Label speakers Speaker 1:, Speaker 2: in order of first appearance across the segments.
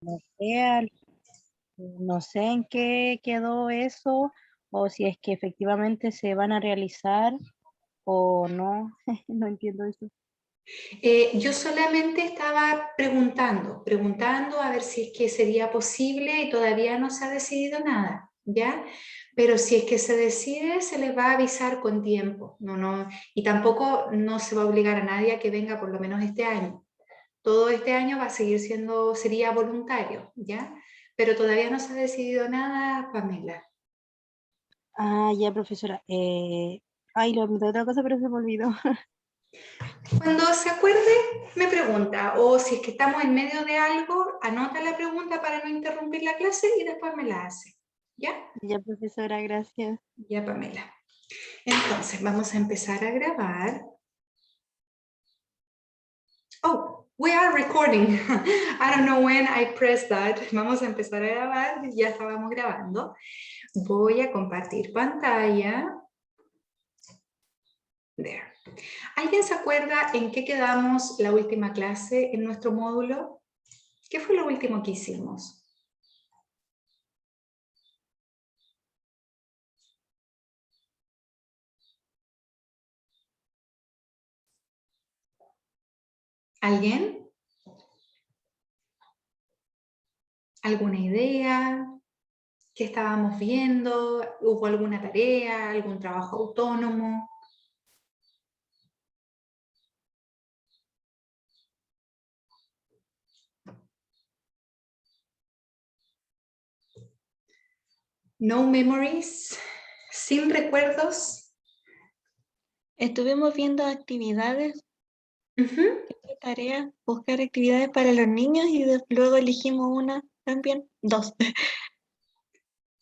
Speaker 1: no sé, no sé en qué quedó eso, o si es que efectivamente se van a realizar o no, no entiendo eso.
Speaker 2: Yo solamente estaba preguntando a ver si es que sería posible y todavía no se ha decidido nada, ¿ya? Pero si es que se decide, se les va a avisar con tiempo, y tampoco no se va a obligar a nadie a que venga por lo menos este año. Todo este año va a seguir sería voluntario, ¿ya? Pero todavía no se ha decidido nada, Pamela.
Speaker 1: Ah, ya, profesora. Ay, lo de otra cosa, pero se me olvidó.
Speaker 2: Cuando se acuerde, me pregunta, o si es que estamos en medio de algo, anota la pregunta para no interrumpir la clase y después me la hace. ¿Ya?
Speaker 1: Ya, profesora, gracias.
Speaker 2: Ya, Pamela. Entonces, vamos a empezar a grabar. Oh, we are recording. I don't know when I pressed that. Vamos a empezar a grabar, ya estábamos grabando. Voy a compartir pantalla. There. ¿Alguien se acuerda en qué quedamos la última clase en nuestro módulo? ¿Qué fue lo último que hicimos? ¿Alguien? ¿Alguna idea? ¿Qué estábamos viendo? ¿Hubo alguna tarea? ¿Algún trabajo autónomo? No memories, sin recuerdos.
Speaker 3: Estuvimos viendo actividades,
Speaker 2: Ujú.
Speaker 3: tareas, buscar actividades para los niños y luego elegimos una también, dos.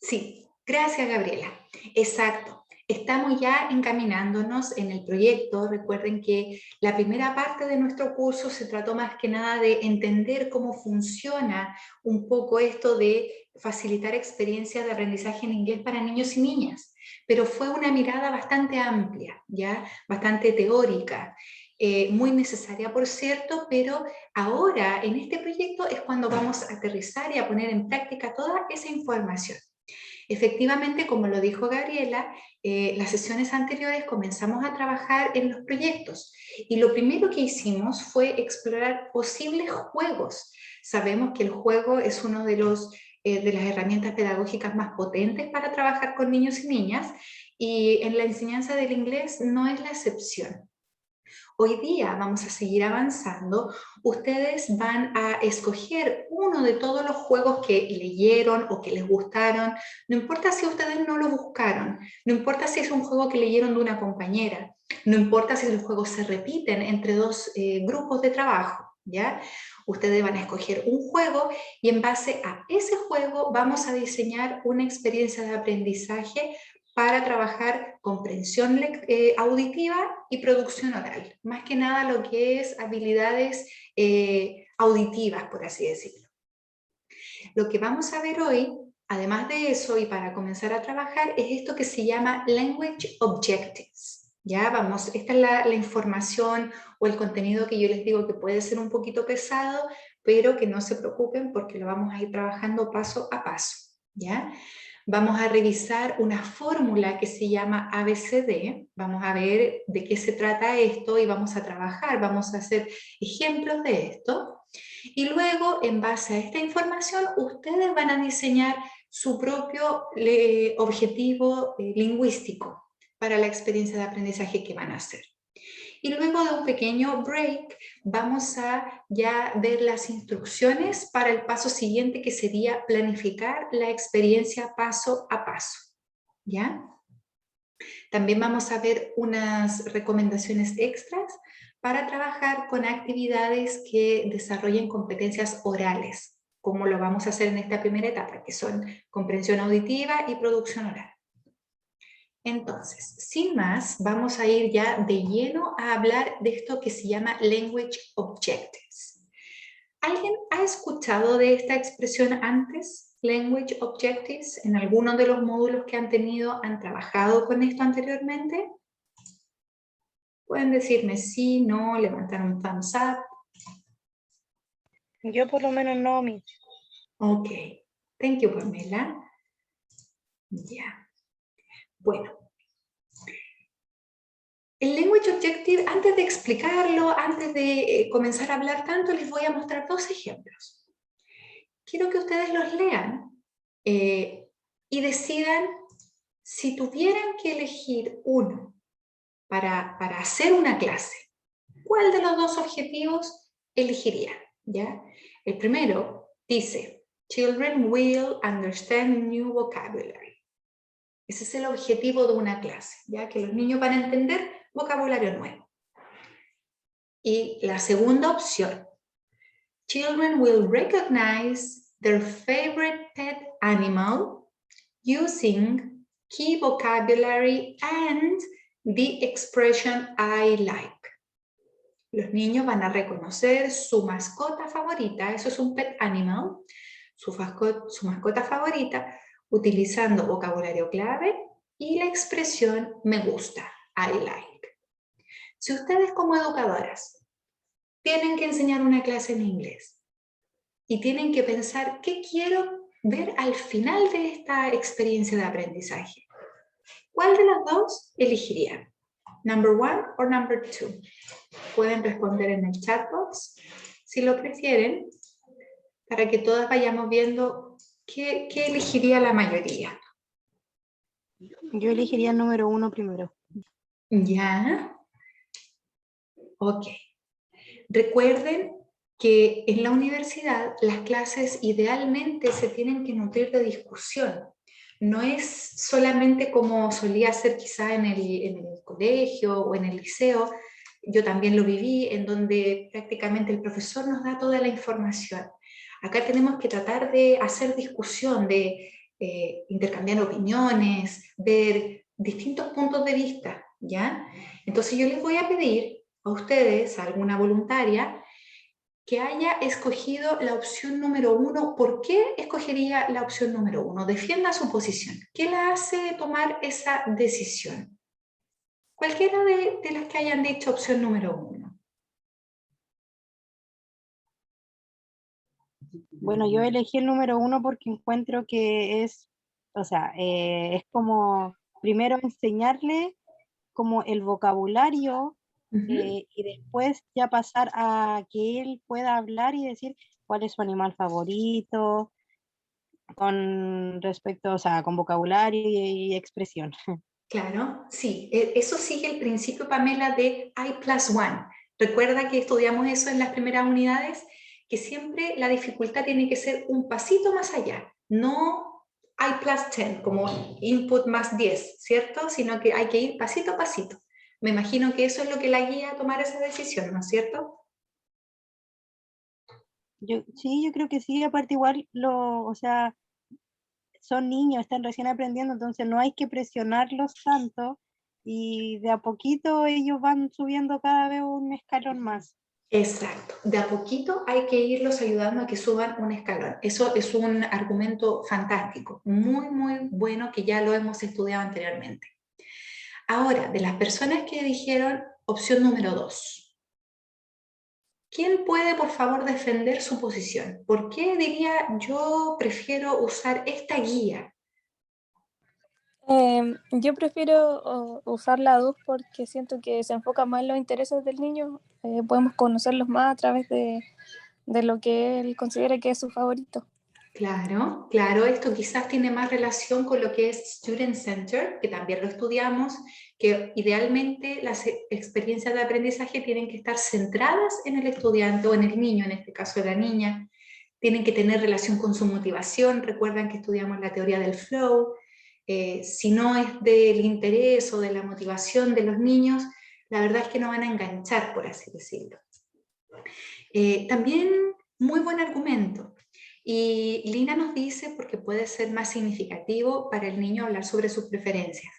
Speaker 2: Sí, gracias Gabriela. Exacto. Estamos ya encaminándonos en el proyecto. Recuerden que la primera parte de nuestro curso se trató más que nada de entender cómo funciona un poco esto de facilitar experiencias de aprendizaje en inglés para niños y niñas. Pero fue una mirada bastante amplia, ¿ya? Bastante teórica. Muy necesaria, por cierto, pero ahora en este proyecto es cuando vamos a aterrizar y a poner en práctica toda esa información. Efectivamente, como lo dijo Gabriela, las sesiones anteriores comenzamos a trabajar en los proyectos y lo primero que hicimos fue explorar posibles juegos. Sabemos que el juego es uno de las herramientas pedagógicas más potentes para trabajar con niños y niñas y en la enseñanza del inglés no es la excepción. Hoy día vamos a seguir avanzando. Ustedes van a escoger uno de todos los juegos que leyeron o que les gustaron. No importa si ustedes no lo buscaron, no importa si es un juego que leyeron de una compañera, no importa si los juegos se repiten entre dos grupos de trabajo, ¿ya? Ustedes van a escoger un juego y en base a ese juego vamos a diseñar una experiencia de aprendizaje para trabajar comprensión auditiva y producción oral. Más que nada lo que es habilidades auditivas, por así decirlo. Lo que vamos a ver hoy, además de eso, y para comenzar a trabajar, es esto que se llama Language Objectives. Ya vamos, esta es la información o el contenido que yo les digo que puede ser un poquito pesado, pero que no se preocupen porque lo vamos a ir trabajando paso a paso. ¿Ya? Vamos a revisar una fórmula que se llama ABCD, vamos a ver de qué se trata esto y vamos a trabajar, vamos a hacer ejemplos de esto. Y luego, en base a esta información, ustedes van a diseñar su propio objetivo lingüístico para la experiencia de aprendizaje que van a hacer. Y luego de un pequeño break, vamos a ya ver las instrucciones para el paso siguiente, que sería planificar la experiencia paso a paso. ¿Ya? También vamos a ver unas recomendaciones extras para trabajar con actividades que desarrollen competencias orales, como lo vamos a hacer en esta primera etapa, que son comprensión auditiva y producción oral. Entonces, sin más, vamos a ir ya de lleno a hablar de esto que se llama Language Objectives. ¿Alguien ha escuchado de esta expresión antes? Language Objectives, en alguno de los módulos que han tenido, ¿han trabajado con esto anteriormente? Pueden decirme sí, no, levantar un thumbs up.
Speaker 1: Yo por lo menos no, mi.
Speaker 2: Ok, thank you, Pamela. Ya. Bueno. El Language Objective, antes de explicarlo, antes de comenzar a hablar tanto, les voy a mostrar dos ejemplos. Quiero que ustedes los lean y decidan si tuvieran que elegir uno para hacer una clase, ¿cuál de los dos objetivos elegirían? ¿Ya? El primero dice, Children will understand new vocabulary. Ese es el objetivo de una clase, ¿ya? Que los niños van a entender vocabulario nuevo. Y la segunda opción, Children will recognize their favorite pet animal using key vocabulary and the expression I like. Los niños van a reconocer su mascota favorita, eso es un pet animal, su mascota favorita, utilizando vocabulario clave y la expresión me gusta, I like. Si ustedes como educadoras tienen que enseñar una clase en inglés y tienen que pensar qué quiero ver al final de esta experiencia de aprendizaje, ¿cuál de las dos elegirían? ¿Number 1 o number 2? Pueden responder en el chat box si lo prefieren, para que todas vayamos viendo qué elegiría la mayoría.
Speaker 1: Yo elegiría el número 1 primero.
Speaker 2: ¿Ya? Ok. Recuerden que en la universidad las clases idealmente se tienen que nutrir de discusión. No es solamente como solía ser quizá en el colegio o en el liceo, yo también lo viví, en donde prácticamente el profesor nos da toda la información. Acá tenemos que tratar de hacer discusión, de intercambiar opiniones, ver distintos puntos de vista, ¿ya? Entonces yo les voy a pedir a ustedes, a alguna voluntaria, que haya escogido la opción número 1. ¿Por qué escogería la opción número 1? Defienda su posición. ¿Qué la hace tomar esa decisión? Cualquiera de las que hayan dicho opción número 1.
Speaker 1: Bueno, yo elegí el número 1 porque encuentro que es, o sea, es como primero enseñarle como el vocabulario y después ya pasar a que él pueda hablar y decir cuál es su animal favorito con respecto, o sea, con vocabulario y expresión.
Speaker 2: Claro, sí, eso sigue el principio, Pamela, de I+1. Recuerda que estudiamos eso en las primeras unidades, que siempre la dificultad tiene que ser un pasito más allá, no I+10, como input más 10, ¿cierto? Sino que hay que ir pasito a pasito. Me imagino que eso es lo que la guía a tomar esa decisión, ¿no es cierto?
Speaker 1: Sí, yo creo que sí, aparte igual o sea, son niños, están recién aprendiendo, entonces no hay que presionarlos tanto y de a poquito ellos van subiendo cada vez un escalón más.
Speaker 2: Exacto, de a poquito hay que irlos ayudando a que suban un escalón. Eso es un argumento fantástico, muy, muy bueno, que ya lo hemos estudiado anteriormente. Ahora, de las personas que dijeron opción número 2, ¿quién puede por favor defender su posición? ¿Por qué diría yo prefiero usar esta guía?
Speaker 4: Yo prefiero usar la 2 porque siento que se enfoca más en los intereses del niño. Podemos conocerlos más a través de lo que él considera que es su favorito.
Speaker 2: Claro, claro, esto quizás tiene más relación con lo que es Student Center, que también lo estudiamos, que idealmente las experiencias de aprendizaje tienen que estar centradas en el estudiante o en el niño, en este caso de la niña, tienen que tener relación con su motivación. Recuerdan que estudiamos la teoría del flow. Si no es del interés o de la motivación de los niños, la verdad es que no van a enganchar, por así decirlo. También muy buen argumento. Y Lina nos dice porque puede ser más significativo para el niño hablar sobre sus preferencias.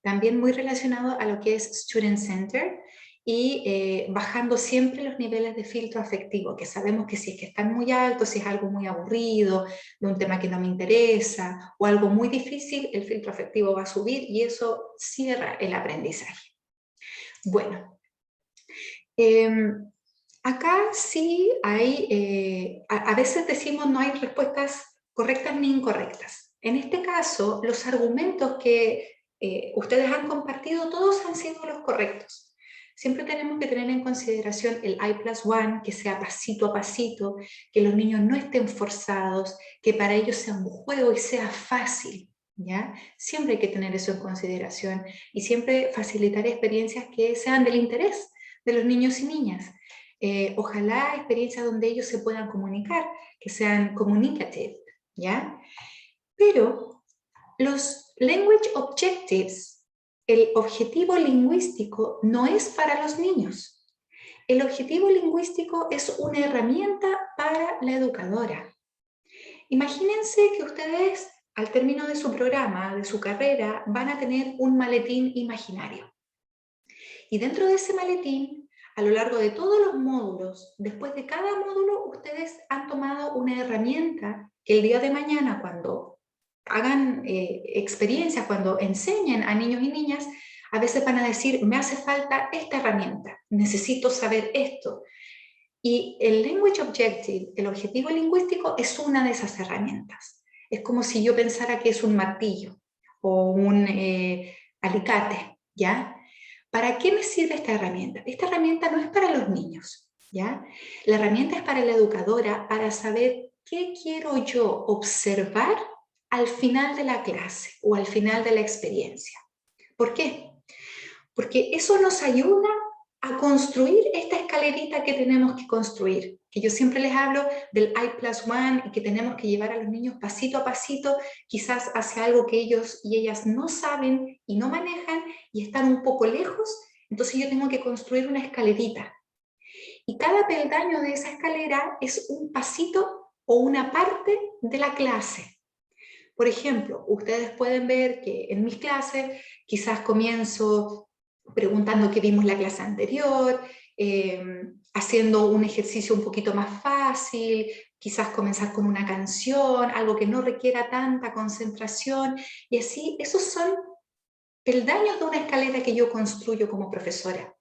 Speaker 2: También muy relacionado a lo que es Student Center y bajando siempre los niveles de filtro afectivo, que sabemos que si es que están muy altos, si es algo muy aburrido, de un tema que no me interesa o algo muy difícil, el filtro afectivo va a subir y eso cierra el aprendizaje. Bueno, Acá sí hay, a veces decimos no hay respuestas correctas ni incorrectas. En este caso, los argumentos que ustedes han compartido, todos han sido los correctos. Siempre tenemos que tener en consideración el I+1, que sea pasito a pasito, que los niños no estén forzados, que para ellos sea un juego y sea fácil, ¿ya? Siempre hay que tener eso en consideración y siempre facilitar experiencias que sean del interés de los niños y niñas. Ojalá experiencias donde ellos se puedan comunicar, que sean communicative, ¿ya? Pero los language objectives, el objetivo lingüístico no es para los niños. El objetivo lingüístico es una herramienta para la educadora. Imagínense que ustedes, al término de su programa, de su carrera, van a tener un maletín imaginario. Y dentro de ese maletín, a lo largo de todos los módulos, después de cada módulo, ustedes han tomado una herramienta que el día de mañana, cuando hagan experiencias, cuando enseñen a niños y niñas, a veces van a decir, me hace falta esta herramienta, necesito saber esto. Y el Language Objective, el objetivo lingüístico, es una de esas herramientas. Es como si yo pensara que es un martillo o un alicate, ¿ya? ¿Para qué me sirve esta herramienta? Esta herramienta no es para los niños, ¿ya? La herramienta es para la educadora, para saber qué quiero yo observar al final de la clase o al final de la experiencia. ¿Por qué? Porque eso nos ayuda a construir esta escalerita que tenemos que construir, que yo siempre les hablo del I+1 y que tenemos que llevar a los niños pasito a pasito, quizás hacia algo que ellos y ellas no saben y no manejan y están un poco lejos, entonces yo tengo que construir una escalerita. Y cada peldaño de esa escalera es un pasito o una parte de la clase. Por ejemplo, ustedes pueden ver que en mis clases quizás comienzo preguntando qué vimos la clase anterior, haciendo un ejercicio un poquito más fácil, quizás comenzar con una canción, algo que no requiera tanta concentración, y así, esos son peldaños de una escalera que yo construyo como profesora,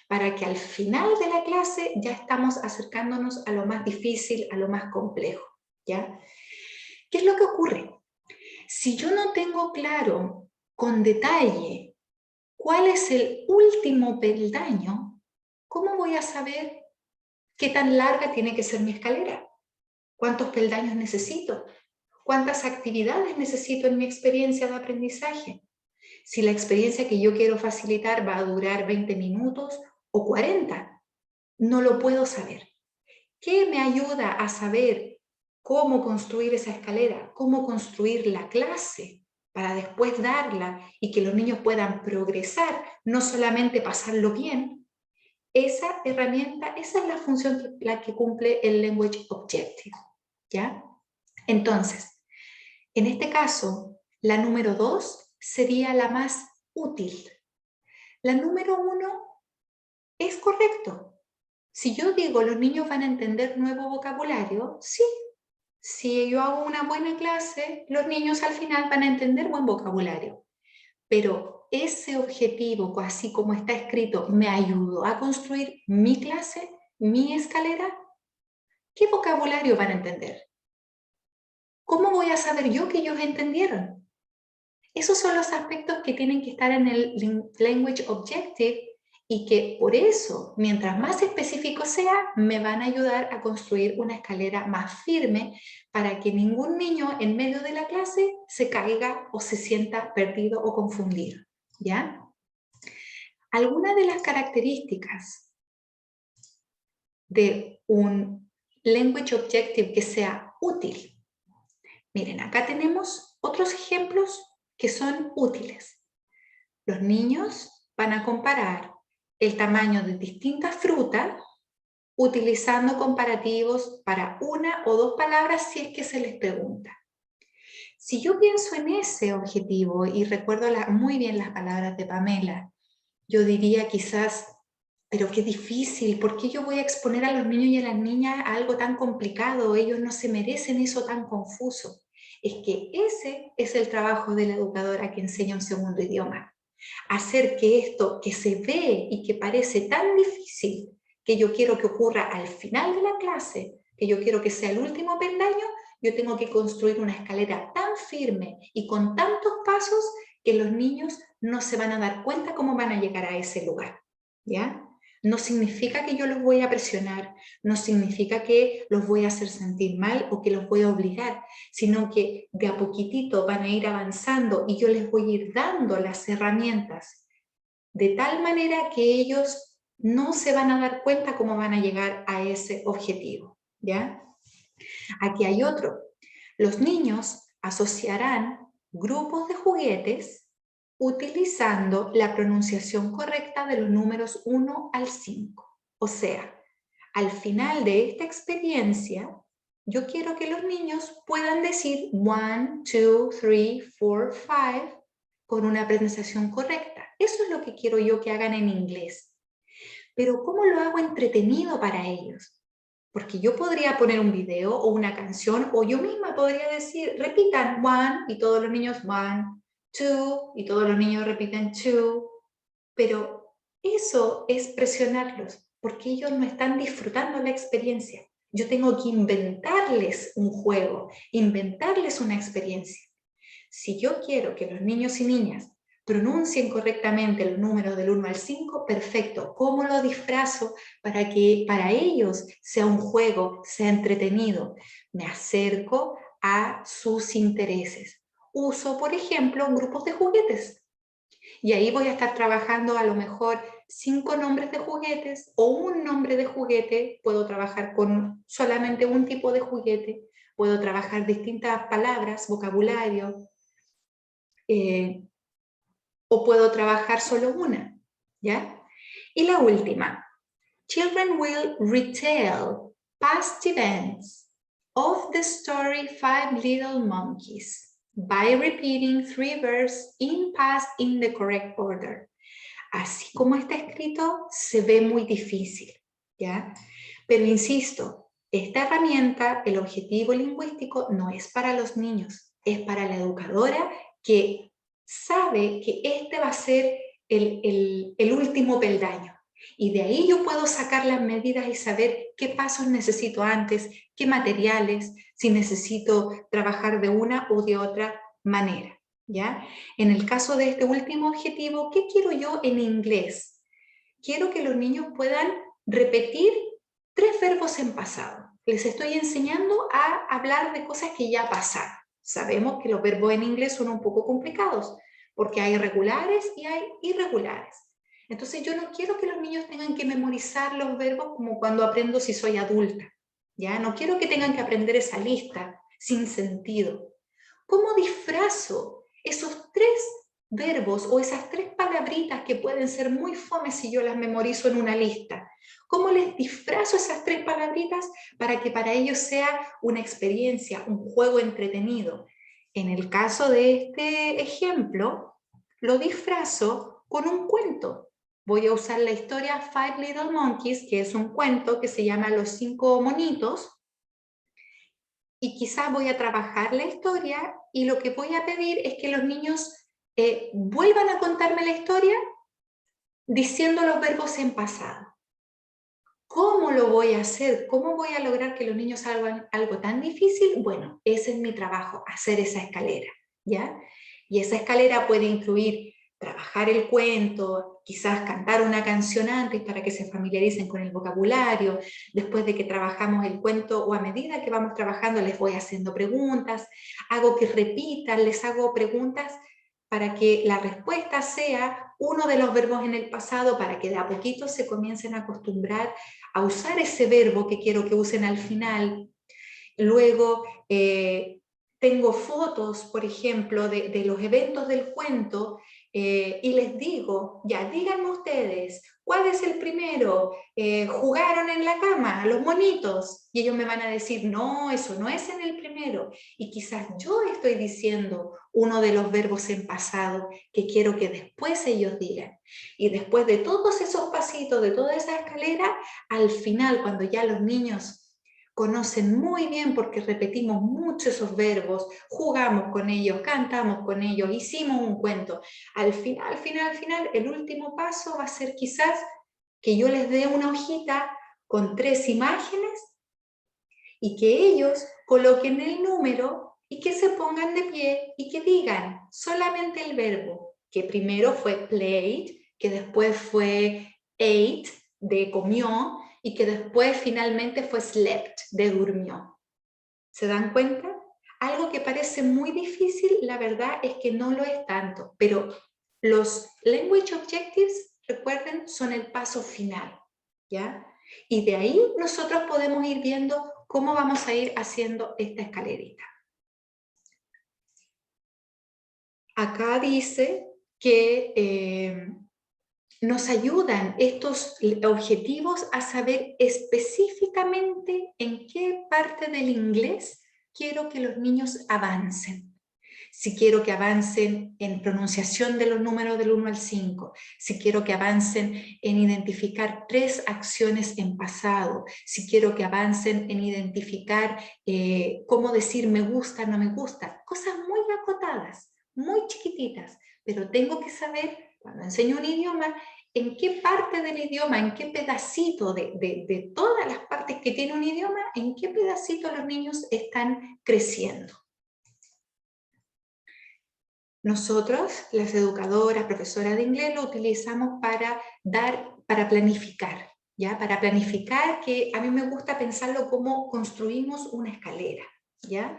Speaker 2: para que al final de la clase ya estamos acercándonos a lo más difícil, a lo más complejo, ¿ya? ¿Qué es lo que ocurre? Si yo no tengo claro con detalle cuál es el último peldaño, ¿cómo voy a saber qué tan larga tiene que ser mi escalera? ¿Cuántos peldaños necesito? ¿Cuántas actividades necesito en mi experiencia de aprendizaje? Si la experiencia que yo quiero facilitar va a durar 20 minutos o 40, no lo puedo saber. ¿Qué me ayuda a saber cómo construir esa escalera? ¿Cómo construir la clase? Para después darla y que los niños puedan progresar, no solamente pasarlo bien. Esa herramienta, esa es la función la que cumple el Language Objective, ¿ya? Entonces, en este caso, la número 2 sería la más útil. La número 1 es correcto. Si yo digo los niños van a entender nuevo vocabulario, sí. Si yo hago una buena clase, los niños al final van a entender buen vocabulario. Pero ese objetivo, así como está escrito, ¿me ayudó a construir mi clase, mi escalera? ¿Qué vocabulario van a entender? ¿Cómo voy a saber yo que ellos entendieron? Esos son los aspectos que tienen que estar en el Language Objective y que por eso, mientras más específico sea, me van a ayudar a construir una escalera más firme para que ningún niño en medio de la clase se caiga o se sienta perdido o confundido, ¿ya? Algunas de las características de un Language Objective que sea útil. Miren, acá tenemos otros ejemplos que son útiles. Los niños van a comparar el tamaño de distintas frutas utilizando comparativos para una o dos palabras si es que se les pregunta. Si yo pienso en ese objetivo y recuerdo muy bien las palabras de Pamela, yo diría quizás, pero qué difícil, ¿por qué yo voy a exponer a los niños y a las niñas a algo tan complicado? Ellos no se merecen eso tan confuso. Es que ese es el trabajo de la educadora que enseña un segundo idioma. Hacer que esto que se ve y que parece tan difícil, que yo quiero que ocurra al final de la clase, que yo quiero que sea el último peldaño, yo tengo que construir una escalera tan firme y con tantos pasos que los niños no se van a dar cuenta cómo van a llegar a ese lugar, ¿ya? No significa que yo los voy a presionar, no significa que los voy a hacer sentir mal o que los voy a obligar, sino que de a poquitito van a ir avanzando y yo les voy a ir dando las herramientas de tal manera que ellos no se van a dar cuenta cómo van a llegar a ese objetivo, ¿ya? Aquí hay otro. Los niños asociarán grupos de juguetes utilizando la pronunciación correcta de los números 1 al 5. O sea, al final de esta experiencia, yo quiero que los niños puedan decir 1, 2, 3, 4, 5 con una pronunciación correcta. Eso es lo que quiero yo que hagan en inglés. Pero ¿cómo lo hago entretenido para ellos? Porque yo podría poner un video o una canción, o yo misma podría decir, repitan 1, y todos los niños 1, 2, y todos los niños repiten 2, pero eso es presionarlos, porque ellos no están disfrutando la experiencia. Yo tengo que inventarles un juego, inventarles una experiencia. Si yo quiero que los niños y niñas pronuncien correctamente los números del 1 al 5, perfecto. ¿Cómo lo disfrazo para que para ellos sea un juego, sea entretenido? Me acerco a sus intereses. Uso, por ejemplo, grupos de juguetes. Y ahí voy a estar trabajando a lo mejor 5 nombres de juguetes o un nombre de juguete. Puedo trabajar con solamente un tipo de juguete. Puedo trabajar distintas palabras, vocabulario. O puedo trabajar solo una, ¿ya? Y la última. Children will retell past events of the story Five Little Monkeys by repeating 3 verbs in past in the correct order. Así como está escrito, se ve muy difícil, ¿ya? Pero insisto, esta herramienta, el objetivo lingüístico, no es para los niños, es para la educadora que sabe que este va a ser el último peldaño. Y de ahí yo puedo sacar las medidas y saber qué pasos necesito antes, qué materiales, si necesito trabajar de una o de otra manera, ¿ya? En el caso de este último objetivo, ¿qué quiero yo en inglés? Quiero que los niños puedan repetir 3 verbos en pasado. Les estoy enseñando a hablar de cosas que ya pasaron. Sabemos que los verbos en inglés son un poco complicados, porque hay regulares y hay irregulares. Entonces yo no quiero que los niños tengan que memorizar los verbos como cuando aprendo si soy adulta. ¿Ya? No quiero que tengan que aprender esa lista sin sentido. ¿Cómo disfrazo esos 3 verbos o esas 3 palabritas que pueden ser muy fomes si yo las memorizo en una lista? ¿Cómo les disfrazo esas 3 palabritas para que para ellos sea una experiencia, un juego entretenido? En el caso de este ejemplo, lo disfrazo con un cuento. Voy a usar la historia Five Little Monkeys, que es un cuento que se llama Los 5 monitos, y quizás voy a trabajar la historia y lo que voy a pedir es que los niños vuelvan a contarme la historia diciendo los verbos en pasado. ¿Cómo lo voy a hacer? ¿Cómo voy a lograr que los niños hagan algo tan difícil? Bueno, ese es mi trabajo, hacer esa escalera, ¿ya? Y esa escalera puede incluir trabajar el cuento, quizás cantar una canción antes para que se familiaricen con el vocabulario. Después de que trabajamos el cuento o a medida que vamos trabajando les voy haciendo preguntas, hago que repitan, les hago preguntas para que la respuesta sea uno de los verbos en el pasado, para que de a poquito se comiencen a acostumbrar a usar ese verbo que quiero que usen al final. Luego tengo fotos, por ejemplo, de los eventos del cuento y les digo, ya díganme ustedes, ¿cuál es el primero? ¿Jugaron en la cama los monitos? Y ellos me van a decir, no, eso no es en el primero. Y quizás yo estoy diciendo uno de los verbos en pasado que quiero que después ellos digan. Y después de todos esos pasitos, de toda esa escalera, al final, cuando ya los niños conocen muy bien porque repetimos mucho esos verbos, jugamos con ellos, cantamos con ellos, hicimos un cuento. Al final, el último paso va a ser quizás que yo les dé una hojita con 3 imágenes y que ellos coloquen el número y que se pongan de pie y que digan solamente el verbo, que primero fue played, que después fue ate, de comió, y que después finalmente fue slept, de durmió. ¿Se dan cuenta? Algo que parece muy difícil, la verdad es que no lo es tanto, pero los language objectives, recuerden, son el paso final, ¿ya? Y de ahí nosotros podemos ir viendo cómo vamos a ir haciendo esta escalerita. Acá dice que nos ayudan estos objetivos a saber específicamente en qué parte del inglés quiero que los niños avancen. Si quiero que avancen en pronunciación de los números del 1 al 5, si quiero que avancen en identificar 3 acciones en pasado, si quiero que avancen en identificar cómo decir me gusta, no me gusta, cosas muy acotadas, muy chiquititas, pero tengo que saber, cuando enseño un idioma, en qué parte del idioma, en qué pedacito de todas las partes que tiene un idioma, en qué pedacito los niños están creciendo. Nosotros, las educadoras, profesoras de inglés, lo utilizamos para planificar, ¿ya? Para planificar, que a mí me gusta pensarlo como construimos una escalera, ¿ya?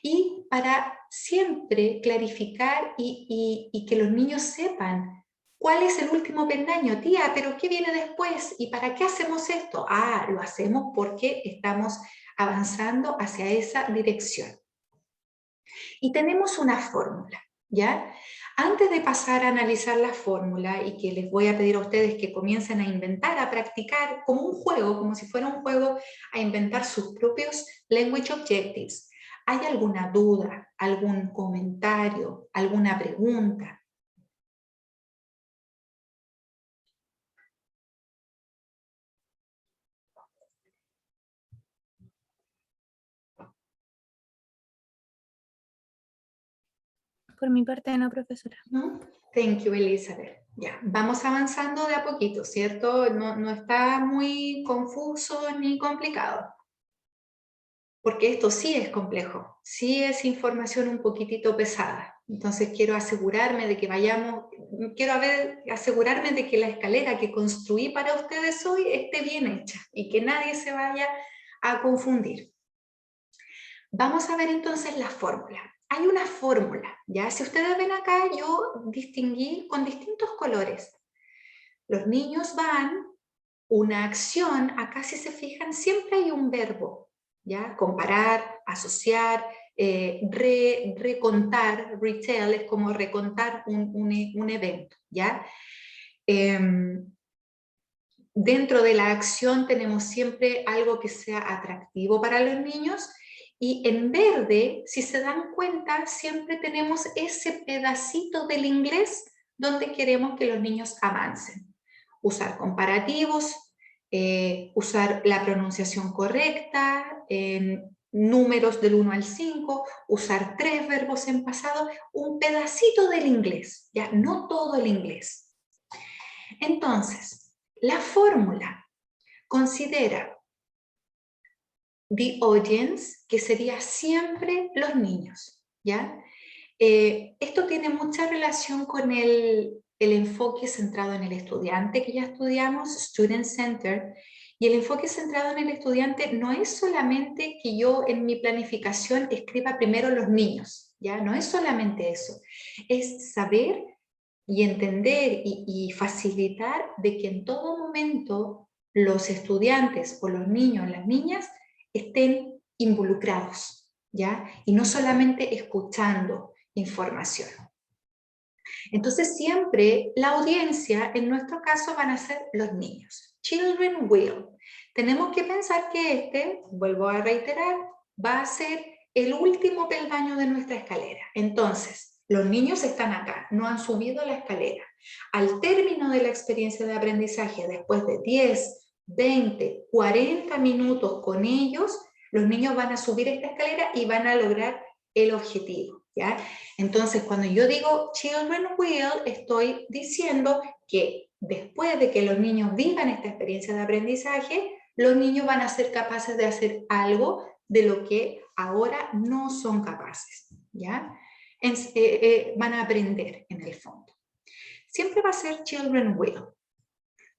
Speaker 2: Y para siempre clarificar y que los niños sepan cuál es el último peldaño. Tía, ¿pero qué viene después? ¿Y para qué hacemos esto? Ah, lo hacemos porque estamos avanzando hacia esa dirección. Y tenemos una fórmula, ¿ya? Antes de pasar a analizar la fórmula y que les voy a pedir a ustedes que comiencen a inventar, a practicar como un juego, como si fuera un juego, a inventar sus propios language objectives, ¿hay alguna duda, algún comentario, alguna pregunta?
Speaker 4: Por mi parte, no, profesora.
Speaker 2: Thank you, Elizabeth. Ya, vamos avanzando de a poquito, ¿cierto? No está muy confuso ni complicado. Porque esto sí es complejo, sí es información un poquitito pesada. Entonces quiero asegurarme de que asegurarme de que la escalera que construí para ustedes hoy esté bien hecha y que nadie se vaya a confundir. Vamos a ver entonces la fórmula. Hay una fórmula, ¿ya? Si ustedes ven acá, yo distinguí con distintos colores. Los niños van, una acción, acá si se fijan, siempre hay un verbo, ¿ya? Comparar, asociar, recontar, retell, es como recontar un evento, ¿ya? Dentro de la acción tenemos siempre algo que sea atractivo para los niños, y en verde, si se dan cuenta, siempre tenemos ese pedacito del inglés donde queremos que los niños avancen. Usar comparativos, usar la pronunciación correcta, números del 1 al 5, usar 3 verbos en pasado, un pedacito del inglés, ya no todo el inglés. Entonces, la fórmula considera the audience, que sería siempre los niños, ¿ya? Esto tiene mucha relación con el enfoque centrado en el estudiante que ya estudiamos, Student Center, y el enfoque centrado en el estudiante no es solamente que yo en mi planificación escriba primero los niños, ¿ya? No es solamente eso, es saber y entender y facilitar de que en todo momento los estudiantes o los niños, las niñas, estén involucrados, ¿ya? Y no solamente escuchando información. Entonces siempre la audiencia, en nuestro caso, van a ser los niños. Children will. Tenemos que pensar que vuelvo a reiterar, va a ser el último peldaño de nuestra escalera. Entonces, los niños están acá, no han subido la escalera. Al término de la experiencia de aprendizaje, después de 10, 20, 40 minutos con ellos, los niños van a subir esta escalera y van a lograr el objetivo, ¿ya? Entonces, cuando yo digo children will, estoy diciendo que después de que los niños vivan esta experiencia de aprendizaje, los niños van a ser capaces de hacer algo de lo que ahora no son capaces, ¿ya? Van a aprender en el fondo. Siempre va a ser children will.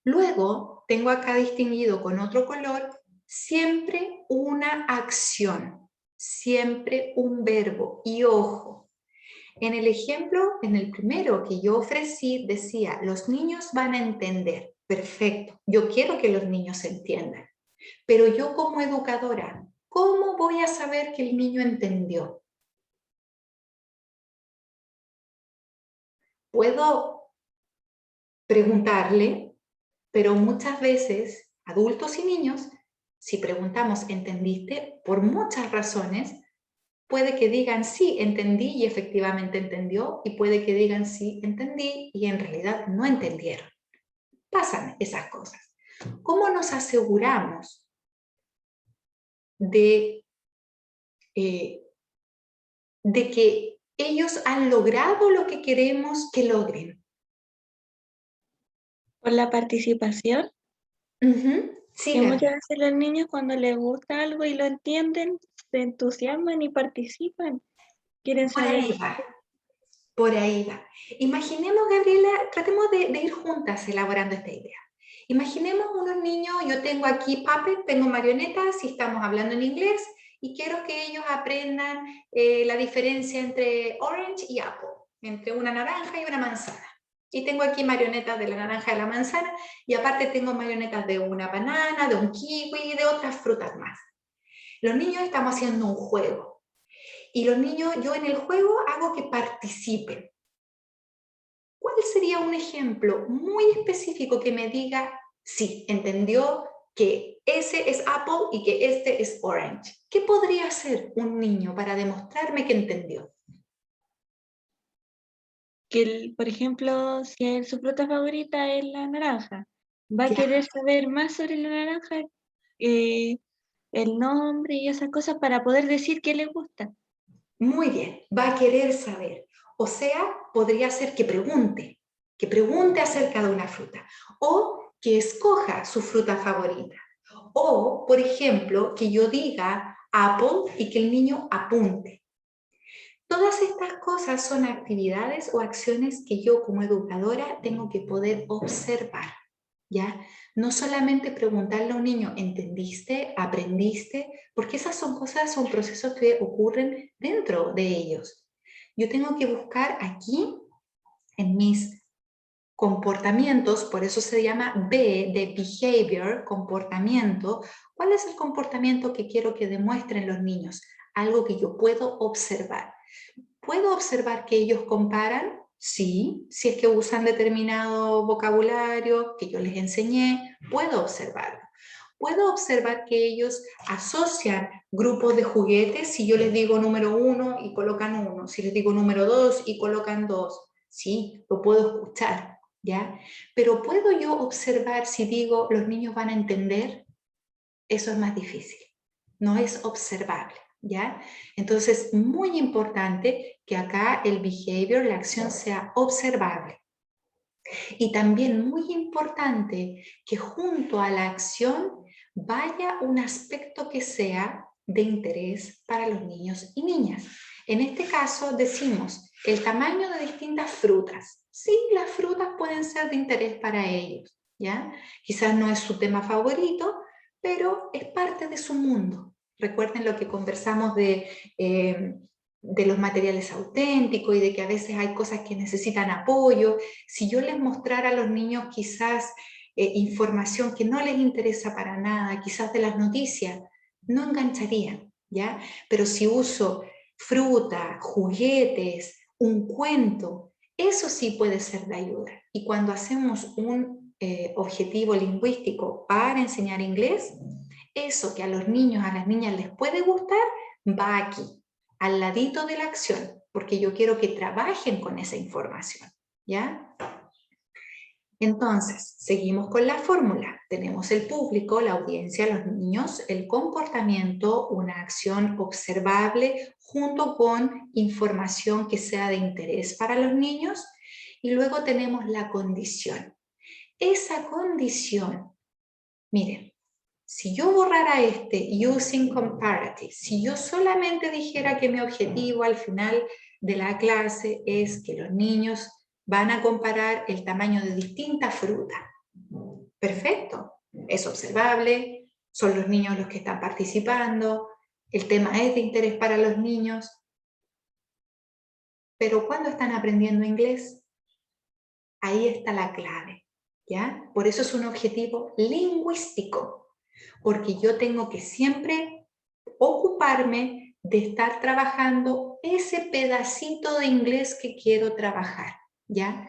Speaker 2: Luego, tengo acá distinguido con otro color, siempre una acción, siempre un verbo. Y ojo, en el ejemplo, en el primero que yo ofrecí, decía, los niños van a entender. Perfecto, yo quiero que los niños entiendan. Pero yo como educadora, ¿cómo voy a saber que el niño entendió? Puedo preguntarle, pero muchas veces, adultos y niños, si preguntamos, ¿entendiste? Por muchas razones, puede que digan sí, entendí y efectivamente entendió, y puede que digan sí, entendí y en realidad no entendieron. Pasan esas cosas. ¿Cómo nos aseguramos de que ellos han logrado lo que queremos que logren?
Speaker 3: Por la participación,
Speaker 2: Sí,
Speaker 3: que muchas
Speaker 2: Gabriela.
Speaker 3: veces los niños cuando les gusta algo y lo entienden, se entusiasman y participan. Quieren
Speaker 2: Por
Speaker 3: saber
Speaker 2: ahí va. Por ahí va. Imaginemos, Gabriela, tratemos de ir juntas elaborando esta idea. Imaginemos unos niños, yo tengo aquí puppet, tengo marionetas y estamos hablando en inglés y quiero que ellos aprendan la diferencia entre orange y apple, entre una naranja y una manzana. Y tengo aquí marionetas de la naranja y la manzana y aparte tengo marionetas de una banana, de un kiwi y de otras frutas más. Los niños estamos haciendo un juego. Y los niños, yo en el juego hago que participen. ¿Cuál sería un ejemplo muy específico que me diga, sí, entendió que ese es apple y que este es orange? ¿Qué podría hacer un niño para demostrarme que entendió?
Speaker 3: que, por ejemplo, si su fruta favorita es la naranja, va a
Speaker 2: Ya.
Speaker 3: querer saber más sobre la naranja, el nombre y esas cosas para poder decir qué le gusta.
Speaker 2: Muy bien, va a querer saber. O sea, podría ser que pregunte acerca de una fruta, o que escoja su fruta favorita. O, por ejemplo, que yo diga apple y que el niño apunte. Todas estas cosas son actividades o acciones que yo como educadora tengo que poder observar, ¿ya? No solamente preguntarle a un niño, ¿entendiste? ¿Aprendiste? Porque esas son cosas, son procesos que ocurren dentro de ellos. Yo tengo que buscar aquí, en mis comportamientos, por eso se llama B de behavior, comportamiento. ¿Cuál es el comportamiento que quiero que demuestren los niños? Algo que yo puedo observar. ¿Puedo observar que ellos comparan? Sí, si es que usan determinado vocabulario que yo les enseñé, puedo observarlo. Puedo observar que ellos asocian grupos de juguetes si yo les digo número 1 y colocan 1, si les digo número 2 y colocan 2. Sí, lo puedo escuchar, ¿ya? Pero ¿puedo yo observar si digo los niños van a entender? Eso es más difícil, no es observable, ¿ya? Entonces, muy importante que acá el behavior, la acción sea observable. Y también muy importante que junto a la acción vaya un aspecto que sea de interés para los niños y niñas. En este caso decimos el tamaño de distintas frutas. Sí, las frutas pueden ser de interés para ellos, ¿ya? Quizás no es su tema favorito, pero es parte de su mundo. Recuerden lo que conversamos de los materiales auténticos y de que a veces hay cosas que necesitan apoyo. Si yo les mostrara a los niños quizás información que no les interesa para nada, quizás de las noticias, no engancharían, ¿ya? Pero si uso fruta, juguetes, un cuento, eso sí puede ser de ayuda. Y cuando hacemos un objetivo lingüístico para enseñar inglés, eso que a los niños, a las niñas les puede gustar, va aquí, al ladito de la acción, porque yo quiero que trabajen con esa información, ¿ya? Entonces, seguimos con la fórmula. Tenemos el público, la audiencia, los niños, el comportamiento, una acción observable junto con información que sea de interés para los niños, y luego tenemos la condición. Esa condición, miren, Si yo borrara using comparative, si yo solamente dijera que mi objetivo al final de la clase es que los niños van a comparar el tamaño de distintas frutas, perfecto, es observable, son los niños los que están participando, el tema es de interés para los niños, pero ¿cuándo están aprendiendo inglés? Ahí está la clave, ¿ya? Por eso es un objetivo lingüístico, porque yo tengo que siempre ocuparme de estar trabajando ese pedacito de inglés que quiero trabajar, ¿ya?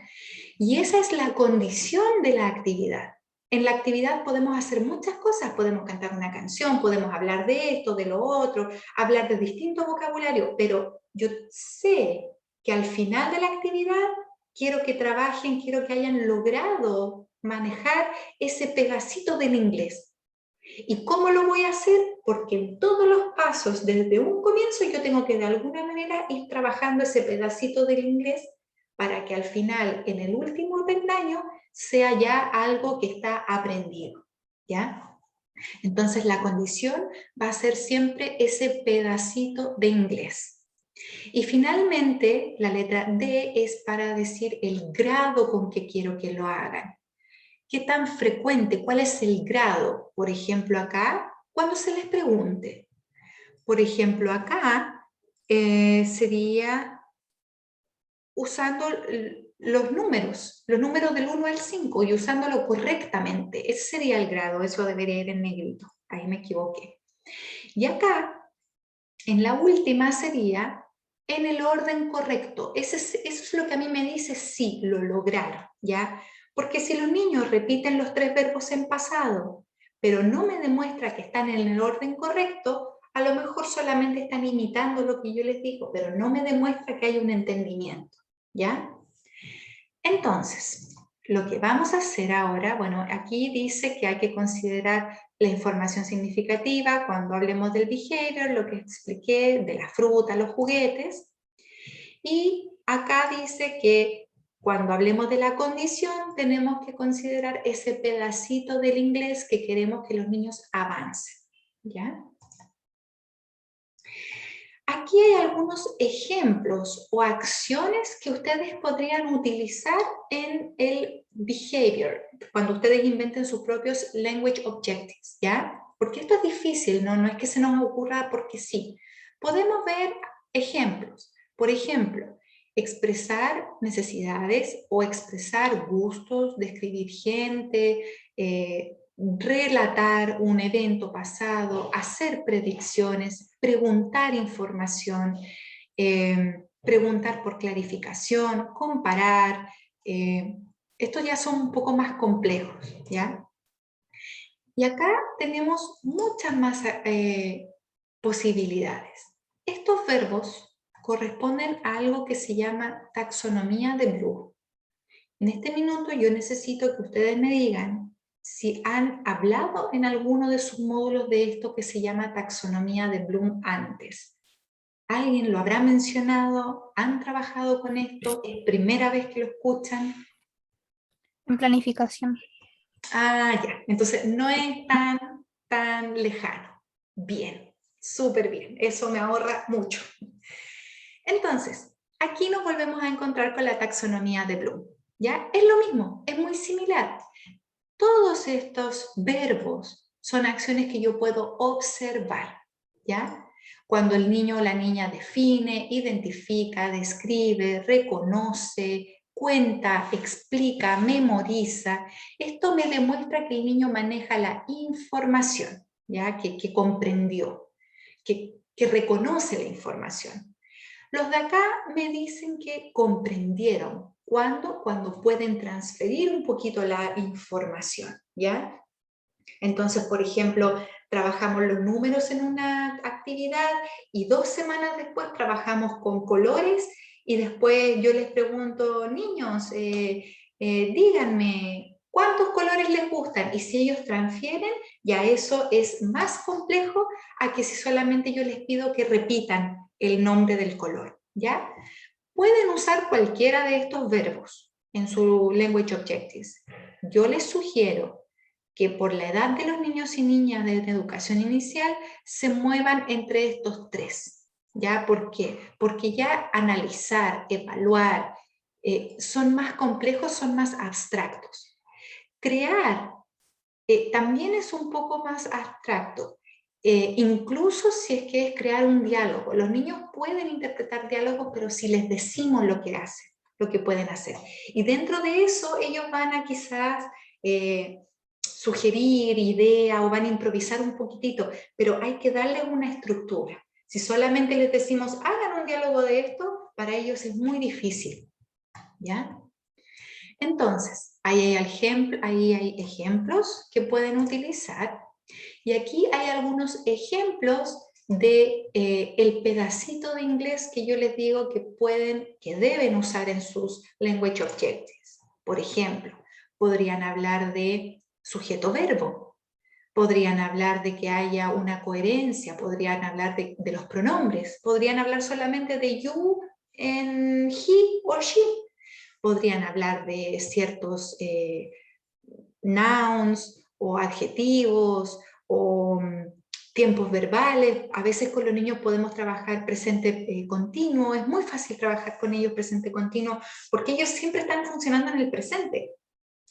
Speaker 2: Y esa es la condición de la actividad. En la actividad podemos hacer muchas cosas, podemos cantar una canción, podemos hablar de esto, de lo otro, hablar de distintos vocabularios, pero yo sé que al final de la actividad quiero que trabajen, quiero que hayan logrado manejar ese pedacito del inglés. ¿Y cómo lo voy a hacer? Porque en todos los pasos, desde un comienzo, yo tengo que de alguna manera ir trabajando ese pedacito del inglés para que al final, en el último peldaño, sea ya algo que está aprendido, ¿ya? Entonces la condición va a ser siempre ese pedacito de inglés. Y finalmente, la letra D es para decir el grado con que quiero que lo hagan. ¿Qué tan frecuente? ¿Cuál es el grado? Por ejemplo, acá, cuando se les pregunte. Por ejemplo, acá sería usando los números del 1 al 5 y usándolo correctamente. Ese sería el grado, eso debería ir en negrito. Ahí me equivoqué. Y acá, en la última sería en el orden correcto. Eso es lo que a mí me dice sí, lo lograron, ¿ya? Porque si los niños repiten los 3 verbos en pasado, pero no me demuestra que están en el orden correcto, a lo mejor solamente están imitando lo que yo les digo, pero no me demuestra que hay un entendimiento, ¿ya? Entonces, lo que vamos a hacer ahora, bueno, aquí dice que hay que considerar la información significativa cuando hablemos del behavior, lo que expliqué, de la fruta, los juguetes. Y acá dice que cuando hablemos de la condición, tenemos que considerar ese pedacito del inglés que queremos que los niños avancen, ¿ya? Aquí hay algunos ejemplos o acciones que ustedes podrían utilizar en el behavior, cuando ustedes inventen sus propios language objectives, ¿ya? Porque esto es difícil, ¿no? No es que se nos ocurra porque sí. Podemos ver ejemplos. Por ejemplo, expresar necesidades o expresar gustos, describir gente, relatar un evento pasado, hacer predicciones, preguntar información, preguntar por clarificación, comparar. Estos ya son un poco más complejos, ¿ya? Y acá tenemos muchas más posibilidades. Estos verbos corresponden a algo que se llama taxonomía de Bloom. En este minuto yo necesito que ustedes me digan si han hablado en alguno de sus módulos de esto que se llama taxonomía de Bloom antes. ¿Alguien lo habrá mencionado? ¿Han trabajado con esto? ¿Es primera vez que lo escuchan?
Speaker 4: En planificación.
Speaker 2: Ah, ya. Entonces no es tan lejano. Bien, súper bien. Eso me ahorra mucho. Entonces, aquí nos volvemos a encontrar con la taxonomía de Bloom. ¿Ya? Es lo mismo, es muy similar. Todos estos verbos son acciones que yo puedo observar, ¿ya? Cuando el niño o la niña define, identifica, describe, reconoce, cuenta, explica, memoriza, esto me demuestra que el niño maneja la información, ¿ya? Que comprendió, que reconoce la información. Los de acá me dicen que comprendieron. ¿Cuándo? Cuando pueden transferir un poquito la información, ¿ya? Entonces, por ejemplo, trabajamos los números en una actividad y 2 semanas después trabajamos con colores y después yo les pregunto, niños, díganme, ¿cuántos colores les gustan? Y si ellos transfieren, ya eso es más complejo a que si solamente yo les pido que repitan el nombre del color, ¿ya? Pueden usar cualquiera de estos verbos en su language objectives. Yo les sugiero que por la edad de los niños y niñas de educación inicial se muevan entre estos tres. ¿Ya? ¿Por qué? Porque ya analizar, evaluar, son más complejos, son más abstractos. Crear también es un poco más abstracto, incluso si es que es crear un diálogo. Los niños pueden interpretar diálogos, pero si les decimos lo que hacen, lo que pueden hacer. Y dentro de eso ellos van a quizás sugerir ideas o van a improvisar un poquitito, pero hay que darles una estructura. Si solamente les decimos, hagan un diálogo de esto, para ellos es muy difícil, ¿ya? Entonces, ahí hay ejemplos que pueden utilizar, y aquí hay algunos ejemplos de el pedacito de inglés que yo les digo que deben usar en sus language objectives. Por ejemplo, podrían hablar de sujeto-verbo, podrían hablar de que haya una coherencia, podrían hablar de los pronombres, podrían hablar solamente de you en he o she, podrían hablar de ciertos nouns o adjetivos o tiempos verbales. A veces con los niños podemos trabajar presente continuo, es muy fácil trabajar con ellos presente continuo porque ellos siempre están funcionando en el presente.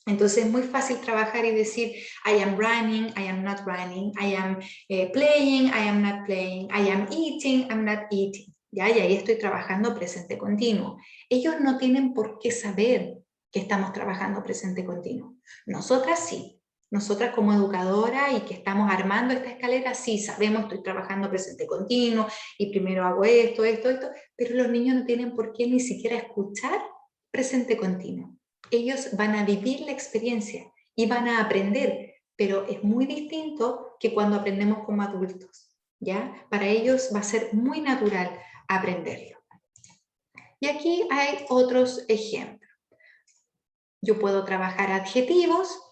Speaker 2: Entonces es muy fácil trabajar y decir I am running, I am not running, I am playing, I am not playing, I am eating, I'm not eating. ¿Ya? Y ahí estoy trabajando presente continuo. Ellos no tienen por qué saber que estamos trabajando presente continuo. Nosotras sí. Nosotras como educadora y que estamos armando esta escalera, sí sabemos, estoy trabajando presente continuo y primero hago esto, pero los niños no tienen por qué ni siquiera escuchar presente continuo. Ellos van a vivir la experiencia y van a aprender, pero es muy distinto que cuando aprendemos como adultos, ¿ya? Para ellos va a ser muy natural aprenderlo. Y aquí hay otros ejemplos. Yo puedo trabajar adjetivos.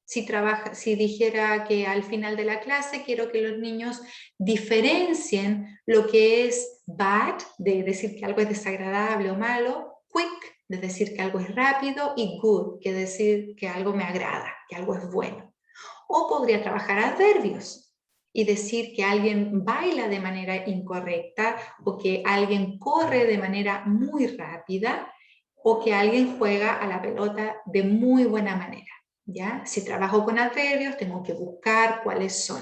Speaker 2: Si dijera que al final de la clase quiero que los niños diferencien lo que es bad, de decir que algo es desagradable o malo, quick, de decir que algo es rápido, y good, que decir que algo me agrada, que algo es bueno. O podría trabajar adverbios y decir que alguien baila de manera incorrecta, o que alguien corre de manera muy rápida, o que alguien juega a la pelota de muy buena manera. ¿Ya? Si trabajo con adverbios, tengo que buscar cuáles son.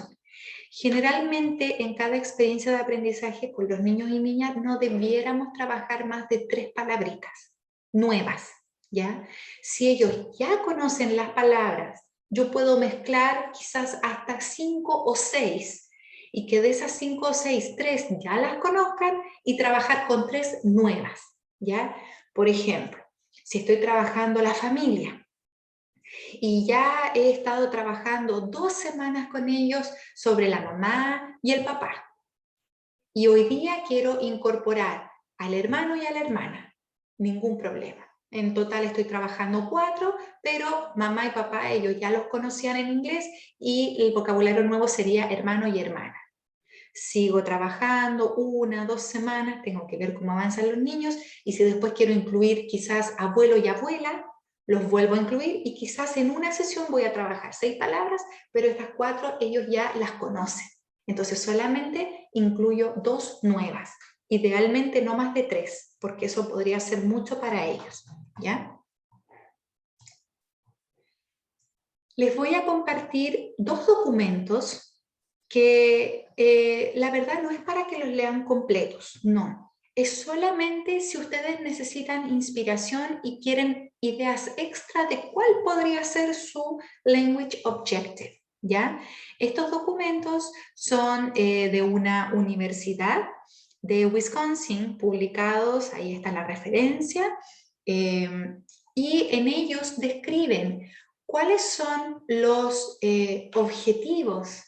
Speaker 2: Generalmente, en cada experiencia de aprendizaje con los niños y niñas, no debiéramos trabajar más de 3 palabritas nuevas, ¿ya? Si ellos ya conocen las palabras, yo puedo mezclar quizás hasta 5 o 6, y que de esas 5 o 6, 3 ya las conozcan y trabajar con 3 nuevas, ¿ya? Por ejemplo, si estoy trabajando la familia, y ya he estado trabajando 2 semanas con ellos sobre la mamá y el papá. Y hoy día quiero incorporar al hermano y a la hermana. Ningún problema. En total estoy trabajando 4, pero mamá y papá ellos ya los conocían en inglés y el vocabulario nuevo sería hermano y hermana. Sigo trabajando 1 o 2 semanas, tengo que ver cómo avanzan los niños, y si después quiero incluir quizás abuelo y abuela, los vuelvo a incluir, y quizás en una sesión voy a trabajar 6 palabras, pero estas 4 ellos ya las conocen. Entonces solamente incluyo 2 nuevas, idealmente no más de 3, porque eso podría ser mucho para ellos, ¿ya? Les voy a compartir 2 documentos que la verdad no es para que los lean completos, no. Es solamente si ustedes necesitan inspiración y quieren ideas extra de cuál podría ser su language objective, ¿ya? Estos documentos son de una universidad de Wisconsin, publicados, ahí está la referencia, y en ellos describen cuáles son los objetivos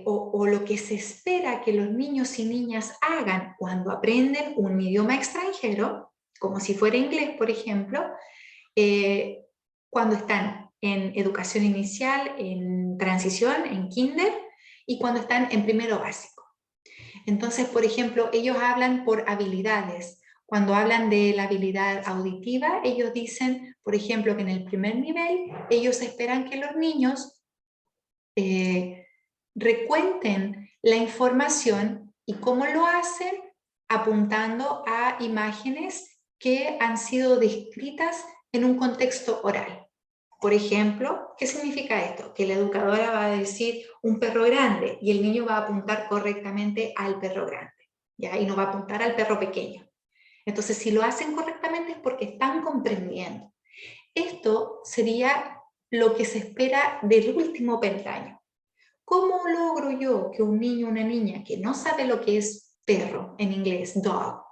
Speaker 2: o lo que se espera que los niños y niñas hagan cuando aprenden un idioma extranjero, como si fuera inglés, por ejemplo, cuando están en educación inicial, en transición, en kinder, y cuando están en primero básico. Entonces, por ejemplo, ellos hablan por habilidades, Cuando hablan de la habilidad auditiva, ellos dicen, por ejemplo, que en el primer nivel, ellos esperan que los niños recuenten la información y cómo lo hacen apuntando a imágenes que han sido descritas en un contexto oral. Por ejemplo, ¿qué significa esto? Que la educadora va a decir un perro grande y el niño va a apuntar correctamente al perro grande, ¿ya? Y no va a apuntar al perro pequeño. Entonces, si lo hacen correctamente es porque están comprendiendo. Esto sería lo que se espera del último peldaño. ¿Cómo logro yo que un niño o una niña que no sabe lo que es perro, en inglés, dog,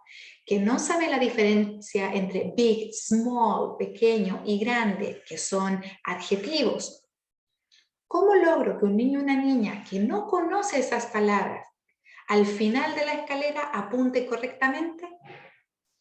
Speaker 2: que no sabe la diferencia entre big, small, pequeño y grande, que son adjetivos, cómo logro que un niño o una niña que no conoce esas palabras, al final de la escalera apunte correctamente?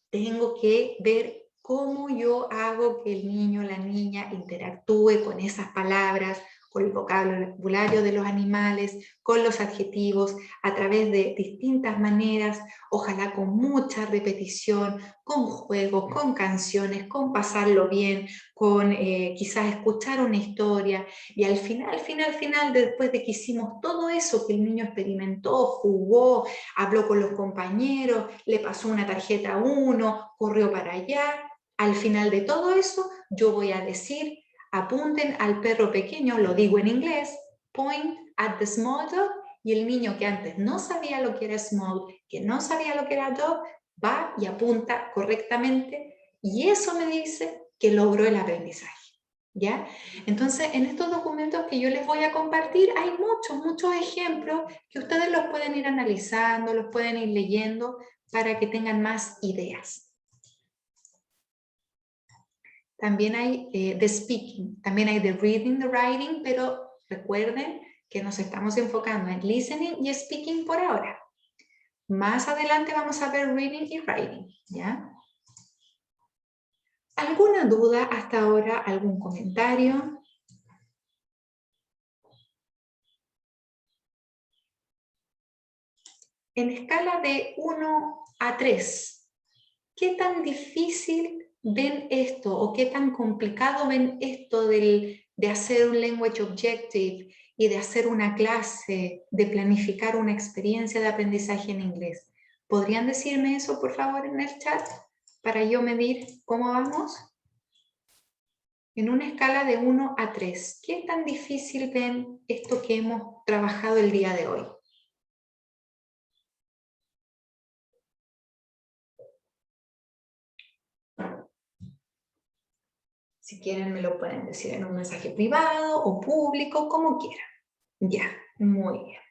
Speaker 2: Tengo que ver cómo yo hago que el niño o la niña interactúe con esas palabras, con el vocabulario de los animales, con los adjetivos, a través de distintas maneras, ojalá con mucha repetición, con juegos, con canciones, con pasarlo bien, con quizás escuchar una historia, y al final, después de que hicimos todo eso que el niño experimentó, jugó, habló con los compañeros, le pasó una tarjeta a uno, corrió para allá, al final de todo eso yo voy a decir: apunten al perro pequeño, lo digo en inglés, point at the small dog, y el niño que antes no sabía lo que era small, que no sabía lo que era dog, va y apunta correctamente, y eso me dice que logró el aprendizaje, ¿ya? Entonces, en estos documentos que yo les voy a compartir, hay muchos ejemplos que ustedes los pueden ir analizando, los pueden ir leyendo para que tengan más ideas. También hay the speaking, también hay the reading, the writing, pero recuerden que nos estamos enfocando en listening y speaking por ahora. Más adelante vamos a ver reading y writing, ¿ya? ¿Alguna duda hasta ahora? ¿Algún comentario? En escala de 1 a 3, ¿qué tan difícil ven esto o qué tan complicado ven esto de hacer un language objective y de hacer una clase, de planificar una experiencia de aprendizaje en inglés? ¿Podrían decirme eso, por favor, en el chat para yo medir cómo vamos? En una escala de 1 a 3, ¿qué tan difícil ven esto que hemos trabajado el día de hoy? Si quieren me lo pueden decir en un mensaje privado o público, como quieran. Ya, muy bien.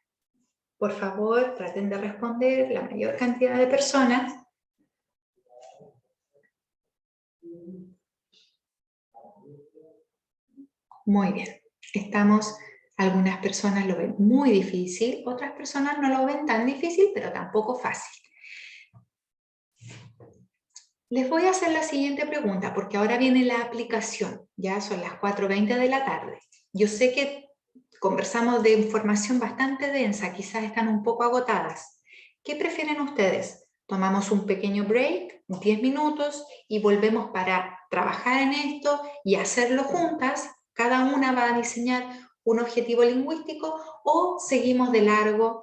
Speaker 2: Por favor, traten de responder la mayor cantidad de personas. Muy bien. Algunas personas lo ven muy difícil, otras personas no lo ven tan difícil, pero tampoco fácil. Les voy a hacer la siguiente pregunta, porque ahora viene la aplicación. Ya son las 4:20 de la tarde. Yo sé que conversamos de información bastante densa, quizás están un poco agotadas. ¿Qué prefieren ustedes? Tomamos un pequeño break, 10 minutos, y volvemos para trabajar en esto y hacerlo juntas. Cada una va a diseñar un objetivo lingüístico, o seguimos de largo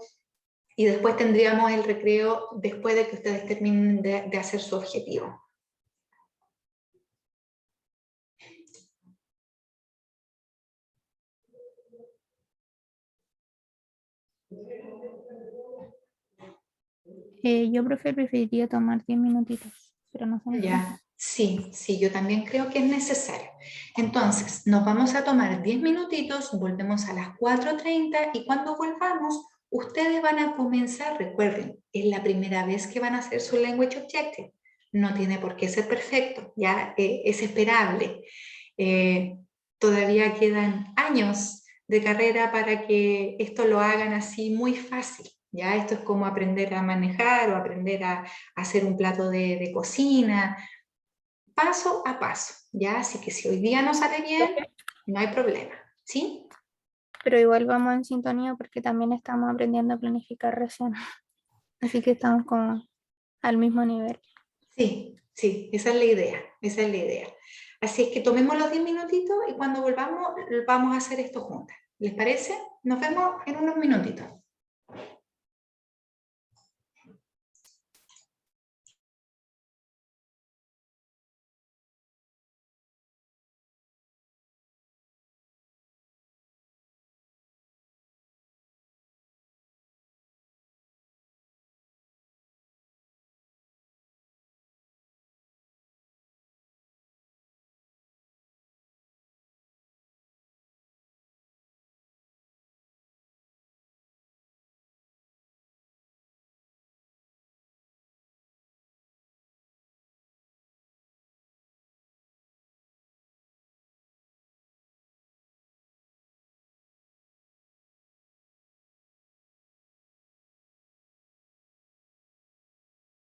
Speaker 2: y después tendríamos el recreo después de que ustedes terminen de hacer su objetivo.
Speaker 5: Yo preferiría tomar 10 minutitos, pero no sé.
Speaker 2: Ya, sí, yo también creo que es necesario. Entonces, nos vamos a tomar 10 minutitos, volvemos a las 4:30 y cuando volvamos, ustedes van a comenzar, recuerden, es la primera vez que van a hacer su Language Objective. No tiene por qué ser perfecto, ya es esperable. Todavía quedan años de carrera para que esto lo hagan así muy fácil. Ya esto es como aprender a manejar o aprender a hacer un plato de cocina, paso a paso, ¿ya? Así que si hoy día no sale bien, no hay problema, ¿sí?
Speaker 5: Pero igual vamos en sintonía porque también estamos aprendiendo a planificar recién. Así que estamos como al mismo nivel.
Speaker 2: Sí, sí, esa es la idea, esa es la idea. Así es que tomemos los 10 minutitos y cuando volvamos vamos a hacer esto juntas. ¿Les parece? Nos vemos en unos minutitos.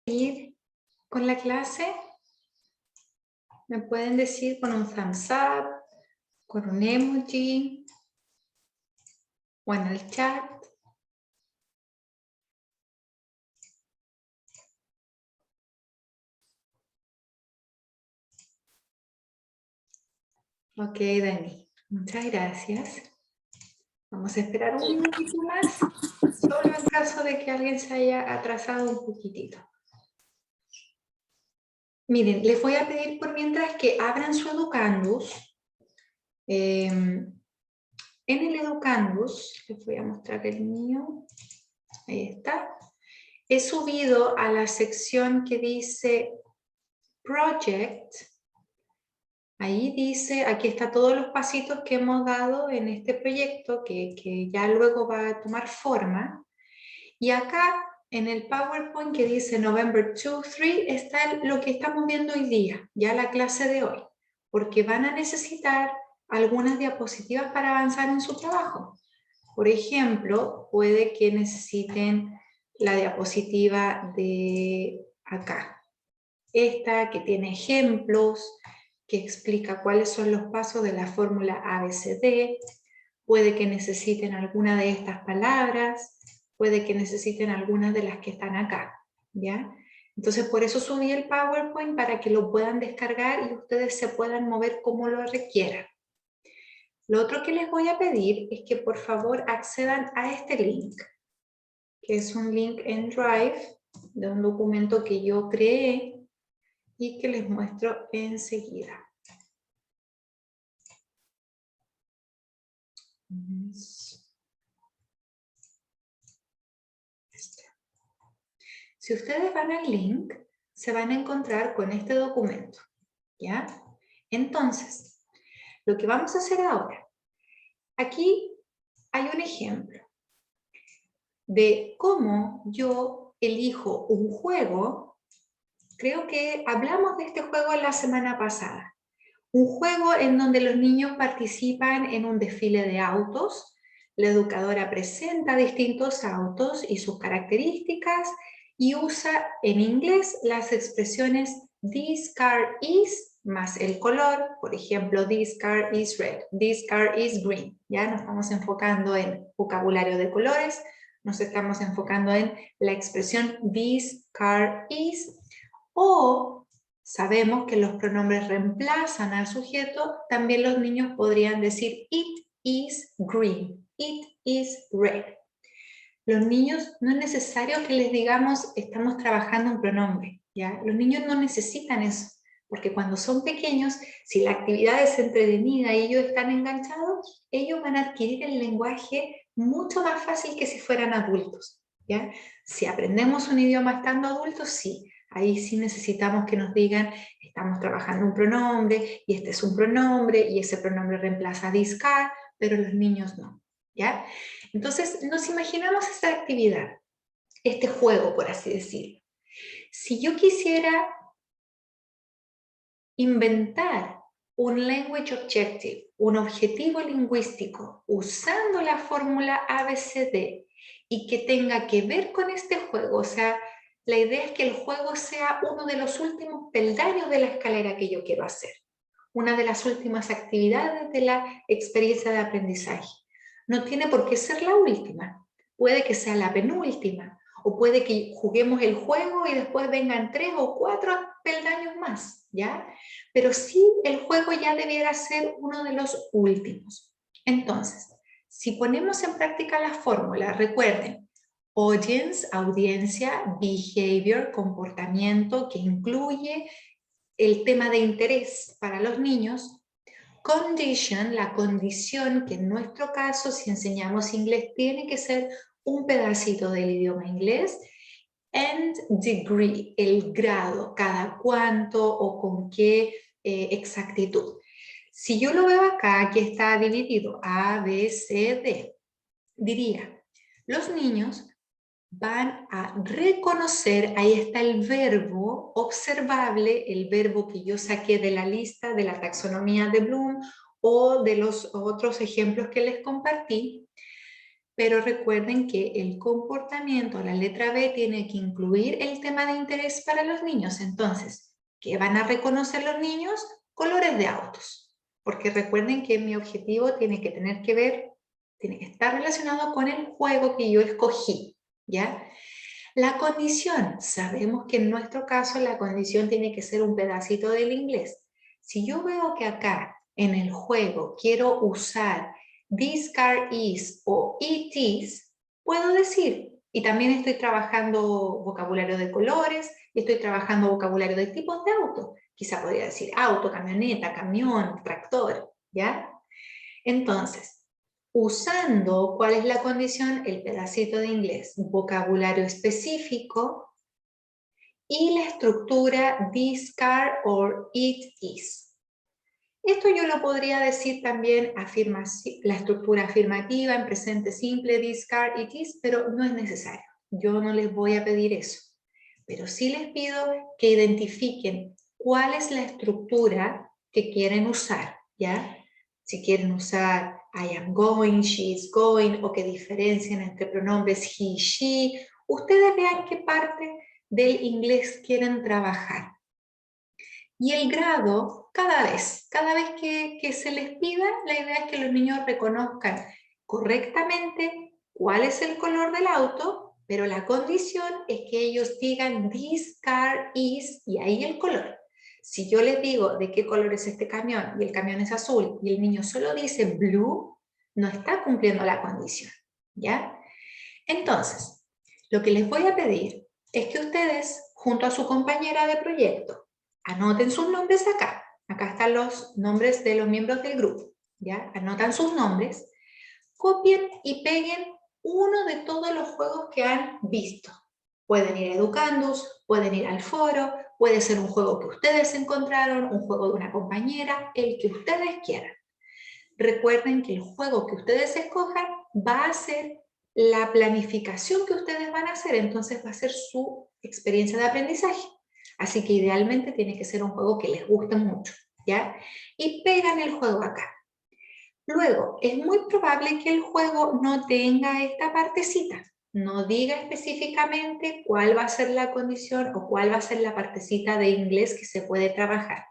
Speaker 2: Ir con la clase, me pueden decir con un thumbs up, con un emoji o en el chat. Ok, Dani, muchas gracias. Vamos a esperar un minutito más, solo en caso de que alguien se haya atrasado un poquitito. Miren, les voy a pedir por mientras que abran su Educandus. En el Educandus, les voy a mostrar el mío. Ahí está. He subido a la sección que dice Project. Ahí dice, aquí está todos los pasitos que hemos dado en este proyecto que ya luego va a tomar forma. Y acá en el PowerPoint que dice November 2-3 está lo que estamos viendo hoy día, ya la clase de hoy, porque van a necesitar algunas diapositivas para avanzar en su trabajo. Por ejemplo, puede que necesiten la diapositiva de acá. Esta que tiene ejemplos, que explica cuáles son los pasos de la fórmula ABCD. Puede que necesiten alguna de estas palabras, puede que necesiten algunas de las que están acá, ¿ya? Entonces por eso subí el PowerPoint para que lo puedan descargar y ustedes se puedan mover como lo requieran. Lo otro que les voy a pedir es que por favor accedan a este link, que es un link en Drive de un documento que yo creé y que les muestro enseguida. Si ustedes van al link, se van a encontrar con este documento, ¿ya? Entonces, lo que vamos a hacer ahora, aquí hay un ejemplo de cómo yo elijo un juego. Creo que hablamos de este juego la semana pasada. Un juego en donde los niños participan en un desfile de autos. La educadora presenta distintos autos y sus características y usa en inglés las expresiones this car is más el color. Por ejemplo, this car is red, this car is green. Ya nos estamos enfocando en vocabulario de colores, nos estamos enfocando en la expresión this car is. O sabemos que los pronombres reemplazan al sujeto, también los niños podrían decir it is green, it is red. Los niños no es necesario que les digamos estamos trabajando un pronombre, ¿ya? Los niños no necesitan eso, porque cuando son pequeños, si la actividad es entretenida y ellos están enganchados, ellos van a adquirir el lenguaje mucho más fácil que si fueran adultos, ¿ya? Si aprendemos un idioma estando adultos, sí. Ahí sí necesitamos que nos digan, estamos trabajando un pronombre, y este es un pronombre, y ese pronombre reemplaza this car, pero los niños no, ¿ya? Entonces, nos imaginamos esta actividad, este juego, por así decirlo. Si yo quisiera inventar un language objective, un objetivo lingüístico, usando la fórmula ABCD, y que tenga que ver con este juego, o sea, la idea es que el juego sea uno de los últimos peldaños de la escalera que yo quiero hacer, una de las últimas actividades de la experiencia de aprendizaje. No tiene por qué ser la última, puede que sea la penúltima, o puede que juguemos el juego y después vengan 3 o 4 peldaños más, ¿ya? Pero sí, el juego ya debiera ser uno de los últimos. Entonces, si ponemos en práctica la fórmula, recuerden, audience, audiencia, behavior, comportamiento, que incluye el tema de interés para los niños, condition, la condición, que en nuestro caso, si enseñamos inglés, tiene que ser un pedacito del idioma inglés, and degree, el grado, cada cuánto o con qué exactitud. Si yo lo veo acá, aquí está dividido A, B, C, D, diría, los niños van a reconocer, ahí está el verbo observable, el verbo que yo saqué de la lista de la taxonomía de Bloom o de los otros ejemplos que les compartí, pero recuerden que el comportamiento, la letra B, tiene que incluir el tema de interés para los niños. Entonces, ¿qué van a reconocer los niños? Colores de autos, porque recuerden que mi objetivo tiene que tener que ver, tiene que estar relacionado con el juego que yo escogí. ¿Ya? La condición, sabemos que en nuestro caso la condición tiene que ser un pedacito del inglés. Si yo veo que acá en el juego quiero usar this car is o it is, puedo decir, y también estoy trabajando vocabulario de colores, y estoy trabajando vocabulario de tipos de auto. Quizá podría decir auto, camioneta, camión, tractor, ¿ya? Entonces, usando, ¿cuál es la condición? El pedacito de inglés, vocabulario específico y la estructura this car or it is. Esto yo lo podría decir también la estructura afirmativa en presente simple, this car, it is, pero no es necesario. Yo no les voy a pedir eso. Pero sí les pido que identifiquen cuál es la estructura que quieren usar, ¿ya? Si quieren usar I am going, she is going, o que diferencien entre pronombres he, she, ustedes vean qué parte del inglés quieren trabajar. Y el grado, cada vez que se les pida, la idea es que los niños reconozcan correctamente cuál es el color del auto, pero la condición es que ellos digan this car is, y ahí el color. Si yo les digo de qué color es este camión y el camión es azul y el niño solo dice blue, no está cumpliendo la condición, ¿ya? Entonces, lo que les voy a pedir es que ustedes, junto a su compañera de proyecto, anoten sus nombres acá. Acá están los nombres de los miembros del grupo, ¿ya? Anotan sus nombres, copien y peguen uno de todos los juegos que han visto. Pueden ir a Educandus, pueden ir al foro, puede ser un juego que ustedes encontraron, un juego de una compañera, el que ustedes quieran. Recuerden que el juego que ustedes escojan va a ser la planificación que ustedes van a hacer, entonces va a ser su experiencia de aprendizaje. Así que idealmente tiene que ser un juego que les guste mucho, ¿ya? Y pegan el juego acá. Luego, es muy probable que el juego no tenga esta partecita, no diga específicamente cuál va a ser la condición o cuál va a ser la partecita de inglés que se puede trabajar.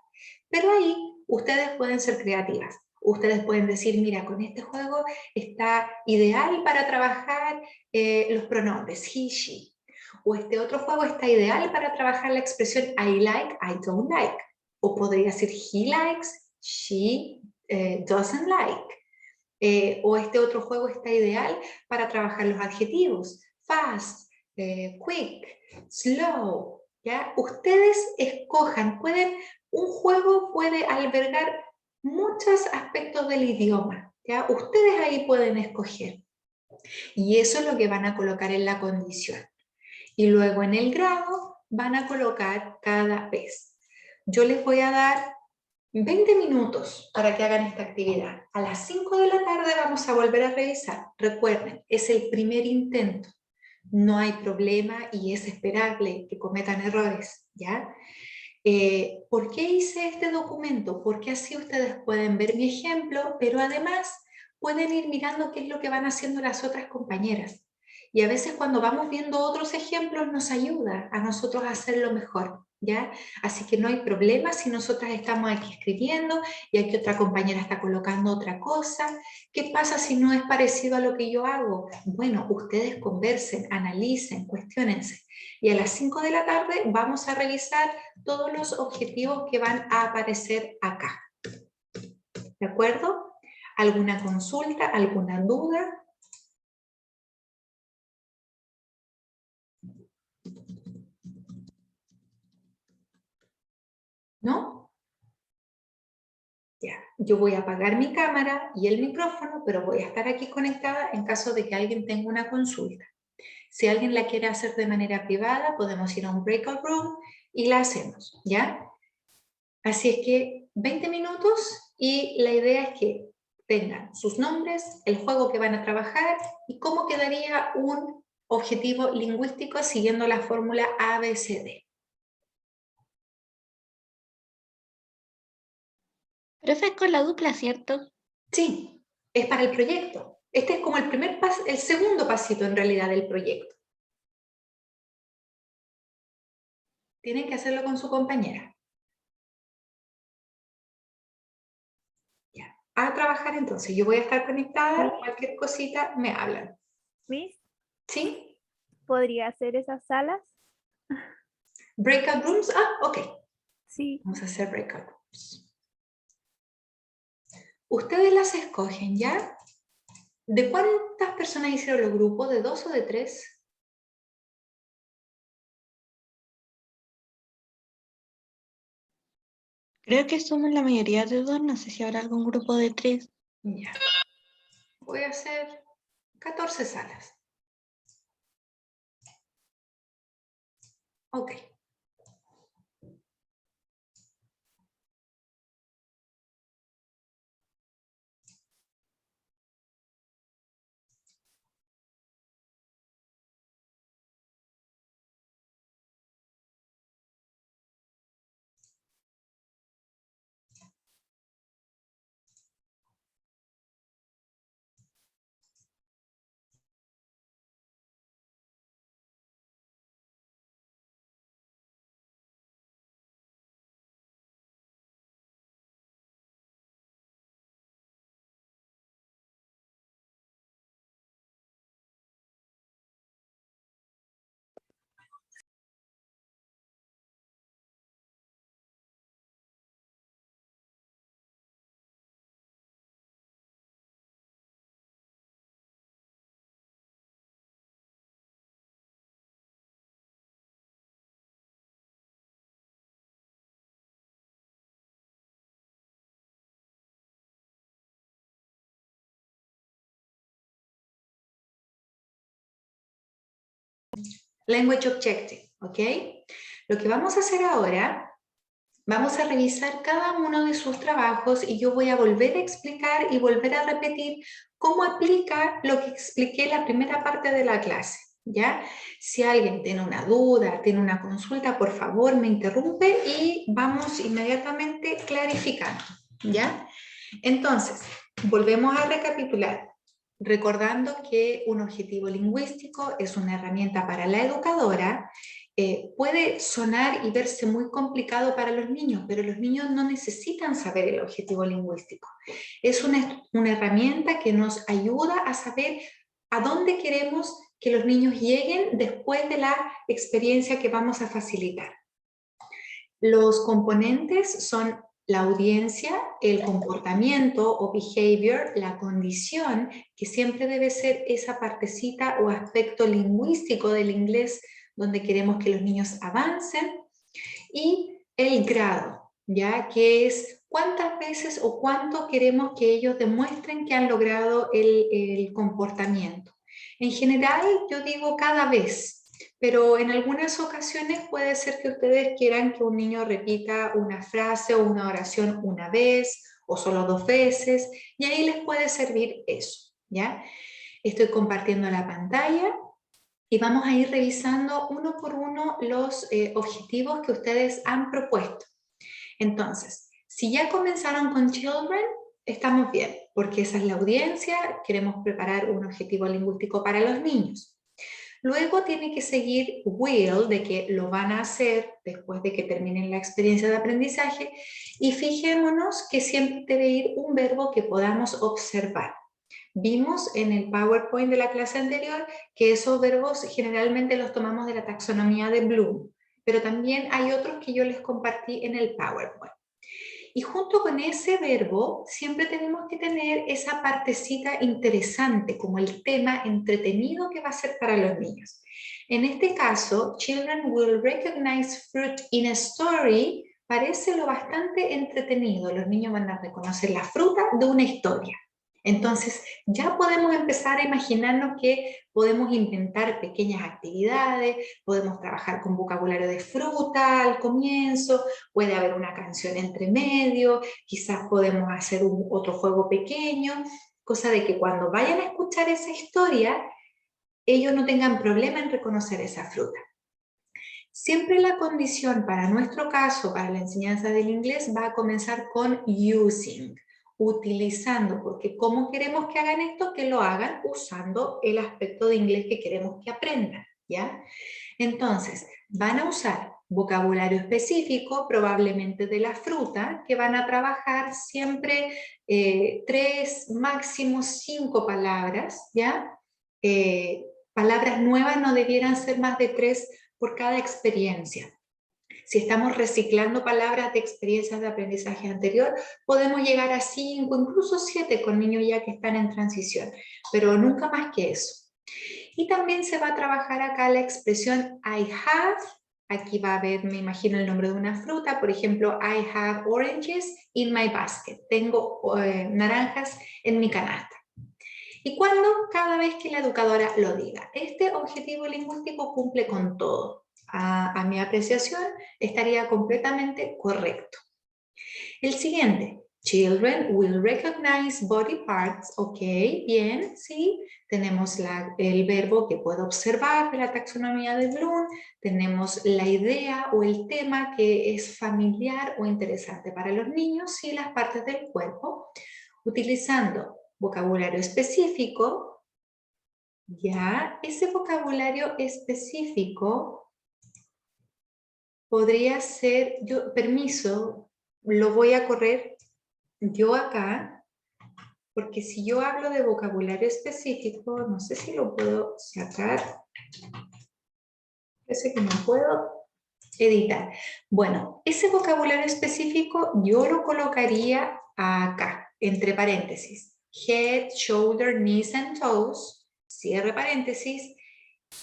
Speaker 2: Pero ahí ustedes pueden ser creativas. Ustedes pueden decir, mira, con este juego está ideal para trabajar los pronombres, he, she. O este otro juego está ideal para trabajar la expresión I like, I don't like. O podría ser he likes, she doesn't like. O este otro juego está ideal para trabajar los adjetivos, fast, quick, slow. ¿Ya? Ustedes escojan, un juego puede albergar muchos aspectos del idioma, ¿ya? Ustedes ahí pueden escoger. Y eso es lo que van a colocar en la condición. Y luego en el grado van a colocar cada vez. Yo les voy a dar 20 minutos para que hagan esta actividad. A las 5 de la tarde vamos a volver a revisar. Recuerden, es el primer intento. No hay problema y es esperable que cometan errores, ¿ya? ¿Por qué hice este documento? Porque así ustedes pueden ver mi ejemplo, pero además pueden ir mirando qué es lo que van haciendo las otras compañeras. Y a veces cuando vamos viendo otros ejemplos nos ayuda a nosotros a hacerlo mejor, ¿ya? Así que no hay problema si nosotras estamos aquí escribiendo y aquí otra compañera está colocando otra cosa. ¿Qué pasa si no es parecido a lo que yo hago? Bueno, ustedes conversen, analicen, cuestiónense. Y a las 5 de la tarde vamos a revisar todos los objetivos que van a aparecer acá. ¿De acuerdo? ¿Alguna consulta? ¿Alguna duda? ¿No? Ya, yo voy a apagar mi cámara y el micrófono, pero voy a estar aquí conectada en caso de que alguien tenga una consulta. Si alguien la quiere hacer de manera privada, podemos ir a un breakout room y la hacemos, ¿ya? Así es que 20 minutos y la idea es que tengan sus nombres, el juego que van a trabajar y cómo quedaría un objetivo lingüístico siguiendo la fórmula ABCD.
Speaker 3: Profe, es con la dupla, ¿cierto?
Speaker 2: Sí, es para el proyecto. Este es como el primer paso, el segundo pasito en realidad del proyecto. Tienen que hacerlo con su compañera. Ya. A trabajar entonces. Yo voy a estar conectada, cualquier cosita me hablan.
Speaker 5: ¿Miss?
Speaker 2: ¿Sí?
Speaker 5: ¿Podría hacer esas salas?
Speaker 2: Breakout rooms. Ah, ok.
Speaker 5: Sí.
Speaker 2: Vamos a hacer breakout rooms. Ustedes las escogen, ¿ya? ¿De cuántas personas hicieron los grupos? ¿De 2 o de 3?
Speaker 3: Creo que somos la mayoría de 2, no sé si habrá algún grupo de 3.
Speaker 2: Ya. Voy a hacer 14 salas. Ok. Language Objective, ¿ok? Lo que vamos a hacer ahora, vamos a revisar cada uno de sus trabajos y yo voy a volver a explicar y volver a repetir cómo aplica lo que expliqué en la primera parte de la clase, ¿ya? Si alguien tiene una duda, tiene una consulta, por favor me interrumpe y vamos inmediatamente clarificando, ¿ya? Entonces, volvemos a recapitular. Recordando que un objetivo lingüístico es una herramienta para la educadora, puede sonar y verse muy complicado para los niños, pero los niños no necesitan saber el objetivo lingüístico. Es una herramienta que nos ayuda a saber a dónde queremos que los niños lleguen después de la experiencia que vamos a facilitar. Los componentes son la audiencia, el comportamiento o behavior, la condición, que siempre debe ser esa partecita o aspecto lingüístico del inglés donde queremos que los niños avancen, y el grado, ¿ya? Que es cuántas veces o cuánto queremos que ellos demuestren que han logrado el comportamiento. En general, yo digo cada vez, pero en algunas ocasiones puede ser que ustedes quieran que un niño repita una frase o una oración una vez o solo 2 veces, y ahí les puede servir eso, ¿ya? Estoy compartiendo la pantalla y vamos a ir revisando uno por uno los objetivos que ustedes han propuesto. Entonces, si ya comenzaron con Children, estamos bien, porque esa es la audiencia, queremos preparar un objetivo lingüístico para los niños. Luego tiene que seguir will, de que lo van a hacer después de que terminen la experiencia de aprendizaje, y fijémonos que siempre debe ir un verbo que podamos observar. Vimos en el PowerPoint de la clase anterior que esos verbos generalmente los tomamos de la taxonomía de Bloom, pero también hay otros que yo les compartí en el PowerPoint. Y junto con ese verbo siempre tenemos que tener esa partecita interesante, como el tema entretenido que va a ser para los niños. En este caso, children will recognize fruit in a story, parece lo bastante entretenido. Los niños van a reconocer la fruta de una historia. Entonces, ya podemos empezar a imaginarnos que podemos inventar pequeñas actividades, podemos trabajar con vocabulario de fruta al comienzo, puede haber una canción entre medio, quizás podemos hacer otro juego pequeño, cosa de que cuando vayan a escuchar esa historia, ellos no tengan problema en reconocer esa fruta. Siempre la condición para nuestro caso, para la enseñanza del inglés, va a comenzar con using, utilizando, porque ¿cómo queremos que hagan esto? Que lo hagan usando el aspecto de inglés que queremos que aprendan, ¿ya? Entonces, van a usar vocabulario específico, probablemente de la fruta, que van a trabajar siempre 3, máximo 5 palabras, ¿ya? Palabras nuevas no debieran ser más de 3 por cada experiencia. Si estamos reciclando palabras de experiencias de aprendizaje anterior, podemos llegar a 5, incluso 7 con niños ya que están en transición, pero nunca más que eso. Y también se va a trabajar acá la expresión I have, aquí va a haber, me imagino, el nombre de una fruta, por ejemplo, I have oranges in my basket, tengo naranjas en mi canasta. ¿Y cuándo? Cada vez que la educadora lo diga. Este objetivo lingüístico cumple con todo. A mi apreciación estaría completamente correcto. El siguiente, children will recognize body parts. Ok, bien, sí. Tenemos el verbo que puedo observar de la taxonomía de Bloom. Tenemos la idea o el tema que es familiar o interesante para los niños y las partes del cuerpo. Utilizando vocabulario específico, ya ese vocabulario específico podría ser, permiso, lo voy a correr yo acá, porque si yo hablo de vocabulario específico, no sé si lo puedo sacar, parece que no puedo editar. Bueno, ese vocabulario específico yo lo colocaría acá, entre paréntesis. Head, shoulder, knees and toes, cierre paréntesis,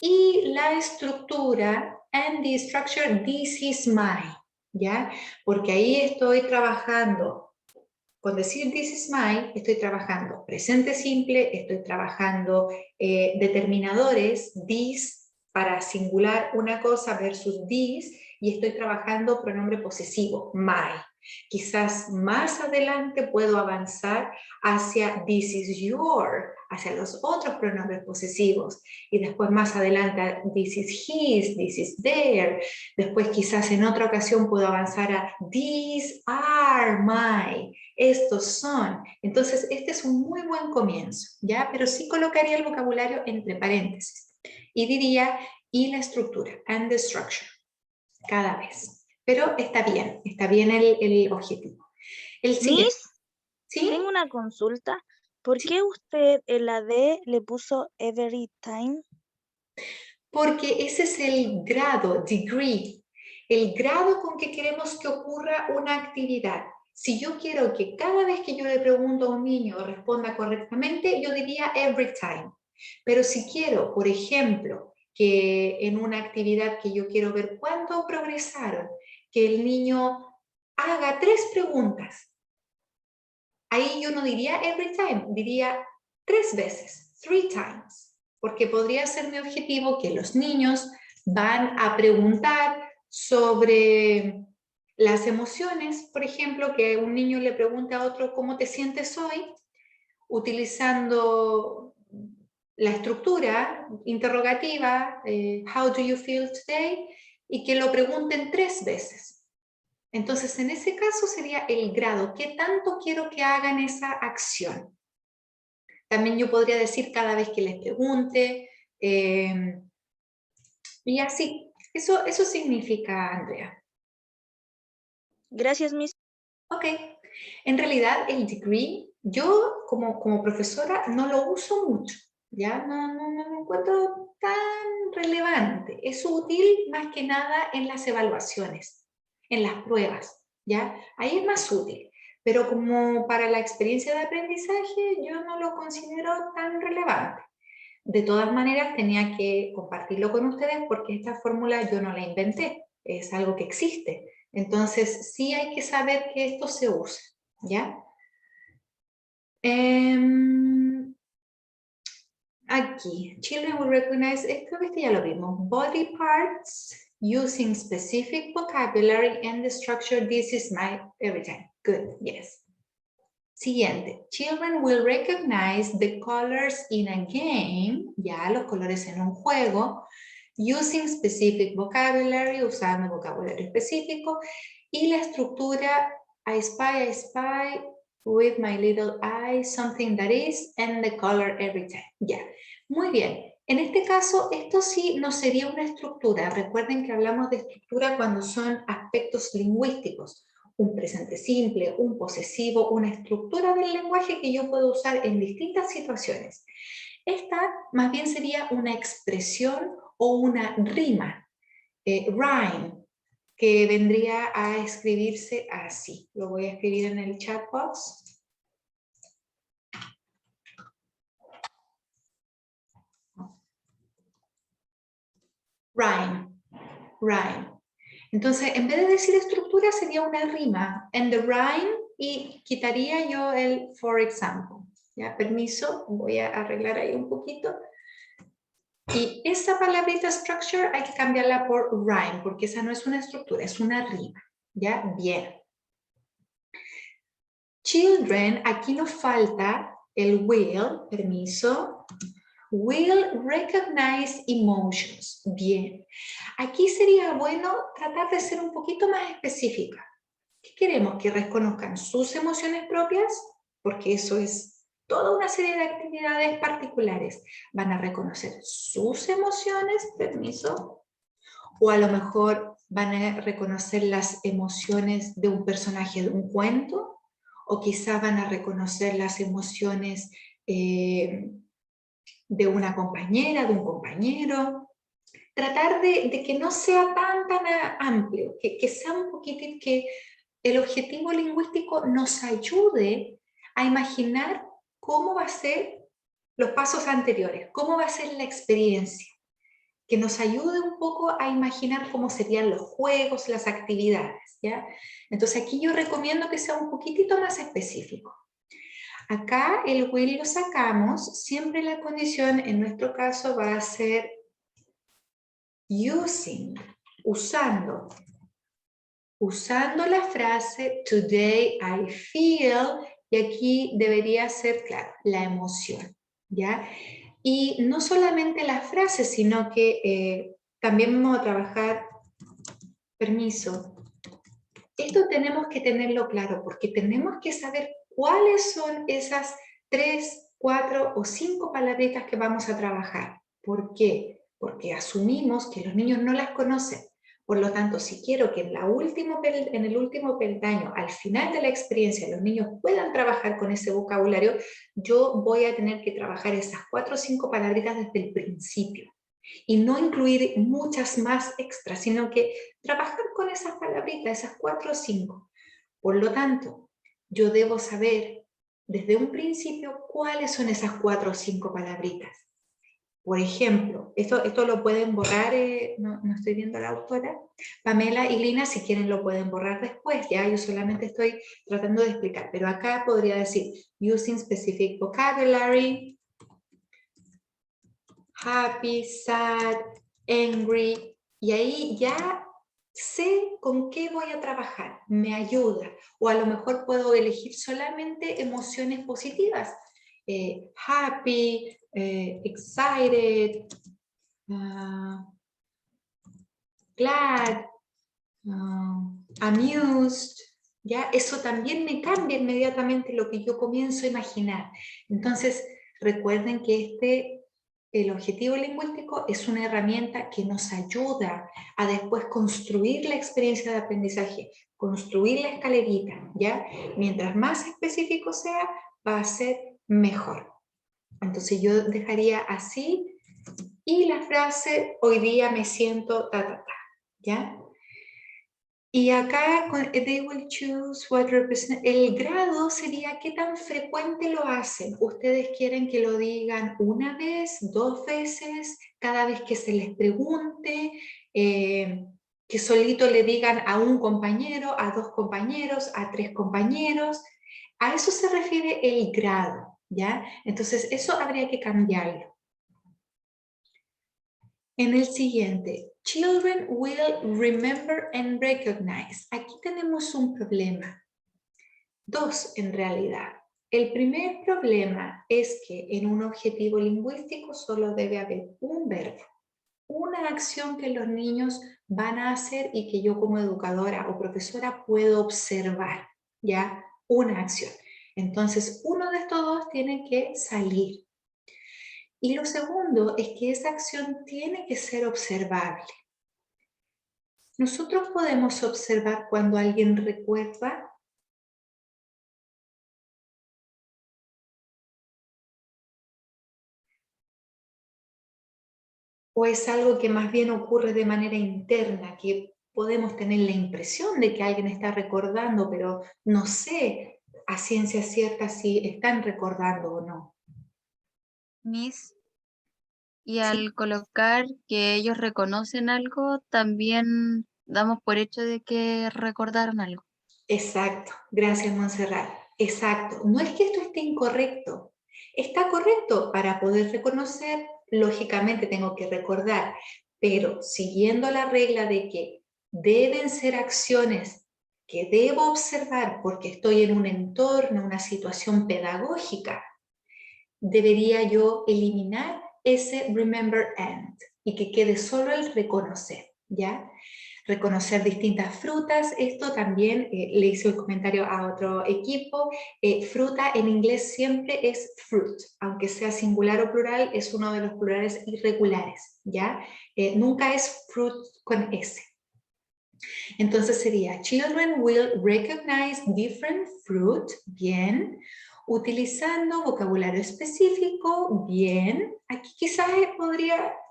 Speaker 2: y la estructura and the structure, this is my, ¿ya? Porque ahí estoy trabajando, con decir this is my, estoy trabajando presente simple, estoy trabajando determinadores, this, para singular una cosa versus this, y estoy trabajando pronombre posesivo, my. Quizás más adelante puedo avanzar hacia this is your, hacia los otros pronombres posesivos, y después más adelante this is his, this is their, después quizás en otra ocasión puedo avanzar a these are my, estos son. Entonces este es un muy buen comienzo, ¿ya? Pero sí colocaría el vocabulario entre paréntesis, y diría, y la estructura, and the structure, cada vez. Pero está bien el objetivo. El siguiente.
Speaker 3: Miss,
Speaker 2: ¿Sí?
Speaker 3: tengo una consulta. ¿Por qué usted en la D le puso every time?
Speaker 2: Porque ese es el grado, degree, el grado con que queremos que ocurra una actividad. Si yo quiero que cada vez que yo le pregunto a un niño responda correctamente, yo diría every time. Pero si quiero, por ejemplo, que en una actividad que yo quiero ver cuánto progresaron, que el niño haga 3 preguntas, ahí yo no diría every time, diría 3 veces, 3 times, porque podría ser mi objetivo que los niños van a preguntar sobre las emociones, por ejemplo, que un niño le pregunte a otro ¿cómo te sientes hoy? Utilizando la estructura interrogativa, how do you feel today? Y que lo pregunten 3 veces. Entonces, en ese caso sería el grado. ¿Qué tanto quiero que hagan esa acción? También yo podría decir cada vez que les pregunte, Y así, eso significa, Andrea.
Speaker 3: Gracias, Miss.
Speaker 2: Ok, en realidad el degree, yo como profesora no lo uso mucho, ya no lo encuentro tan relevante. Es útil más que nada en las evaluaciones, en las pruebas, ¿ya? Ahí es más útil, pero como para la experiencia de aprendizaje yo no lo considero tan relevante. De todas maneras tenía que compartirlo con ustedes porque esta fórmula yo no la inventé, es algo que existe. Entonces, sí hay que saber que esto se usa, ¿ya? Aquí, children will recognize, creo que este ya lo vimos, body parts using specific vocabulary and the structure, this is my every time. Good, yes. Siguiente, children will recognize the colors in a game, ya los colores en un juego, using specific vocabulary, usando vocabulario específico, y la estructura, I spy with my little eye, something that is, and the color every time. Ya, muy bien. En este caso, esto sí no sería una estructura. Recuerden que hablamos de estructura cuando son aspectos lingüísticos. Un presente simple, un posesivo, una estructura del lenguaje que yo puedo usar en distintas situaciones. Esta más bien sería una expresión o una rima, rhyme, que vendría a escribirse así. Lo voy a escribir en el chat box. Rhyme, rhyme. Entonces, en vez de decir estructura, sería una rima. And the rhyme, y quitaría yo el for example. ¿Ya? Permiso, voy a arreglar ahí un poquito. Y esa palabrita structure hay que cambiarla por rhyme, porque esa no es una estructura, es una rima. ¿Ya? Bien. Children, aquí nos falta el will, permiso. Will recognize emotions. Bien. Aquí sería bueno tratar de ser un poquito más específica. ¿Qué queremos? ¿Que reconozcan sus emociones propias? Porque eso es toda una serie de actividades particulares. Van a reconocer sus emociones, permiso, o a lo mejor van a reconocer las emociones de un personaje de un cuento, o quizá van a reconocer las emociones de una compañera, de un compañero. Tratar de que no sea tan amplio, que sea un poquitín, que el objetivo lingüístico nos ayude a imaginar cómo va a ser los pasos anteriores, cómo va a ser la experiencia, que nos ayude un poco a imaginar cómo serían los juegos, las actividades, ¿ya? Entonces aquí yo recomiendo que sea un poquitito más específico. Acá el will lo sacamos, siempre la condición en nuestro caso va a ser using, usando la frase today I feel, y aquí debería ser, claro, la emoción, ¿ya? Y no solamente la frase, sino que también vamos a trabajar, permiso, esto tenemos que tenerlo claro, porque tenemos que saber cuáles son esas 3, 4 o 5 palabritas que vamos a trabajar. ¿Por qué? Porque asumimos que los niños no las conocen. Por lo tanto, si quiero que en el último peldaño, al final de la experiencia, los niños puedan trabajar con ese vocabulario, yo voy a tener que trabajar esas 4 o 5 palabritas desde el principio. Y no incluir muchas más extras, sino que trabajar con esas palabritas, esas 4 o 5. Por lo tanto, yo debo saber desde un principio cuáles son esas 4 o 5 palabritas. Por ejemplo, esto lo pueden borrar, no estoy viendo a la autora, Pamela y Lina, si quieren lo pueden borrar después, ya yo solamente estoy tratando de explicar, pero acá podría decir, using specific vocabulary, happy, sad, angry, y ahí ya sé con qué voy a trabajar, me ayuda, o a lo mejor puedo elegir solamente emociones positivas, happy, excited, glad, amused, ¿ya? Eso también me cambia inmediatamente lo que yo comienzo a imaginar. Entonces, recuerden que este el objetivo lingüístico es una herramienta que nos ayuda a después construir la experiencia de aprendizaje, construir la escalerita, ¿ya? Mientras más específico sea, va a ser mejor. Entonces yo dejaría así, y la frase, hoy día me siento ¿ya? Y acá, they will choose what represent, el grado sería qué tan frecuente lo hacen. ¿Ustedes quieren que lo digan una vez, 2 veces, cada vez que se les pregunte, que solito le digan a un compañero, a 2 compañeros, a 3 compañeros? A eso se refiere el grado, ¿ya? Entonces eso habría que cambiarlo. En el siguiente, children will remember and recognize. Aquí tenemos un problema. 2 en realidad. El primer problema es que en un objetivo lingüístico solo debe haber un verbo, una acción que los niños van a hacer y que yo como educadora o profesora puedo observar, ¿ya? Una acción. Entonces, uno de estos 2 tiene que salir. Y lo segundo es que esa acción tiene que ser observable. Nosotros podemos observar cuando alguien recuerda. ¿O es algo que más bien ocurre de manera interna, que podemos tener la impresión de que alguien está recordando, pero no sé a ciencia cierta si están recordando o no?
Speaker 6: Miss, y al colocar que ellos reconocen algo, también damos por hecho de que recordaron algo.
Speaker 2: Exacto, gracias Montserrat. Exacto, no es que esto esté incorrecto, está correcto para poder reconocer, lógicamente tengo que recordar, pero siguiendo la regla de que deben ser acciones que debo observar porque estoy en un entorno, una situación pedagógica, debería yo eliminar ese remember and y que quede solo el reconocer, ¿ya? Reconocer distintas frutas, esto también le hice el comentario a otro equipo, fruta en inglés siempre es fruit, aunque sea singular o plural, es uno de los plurales irregulares, ¿ya? Nunca es fruit con S. Entonces sería, children will recognize different fruit, bien, utilizando vocabulario específico, bien. Aquí quizás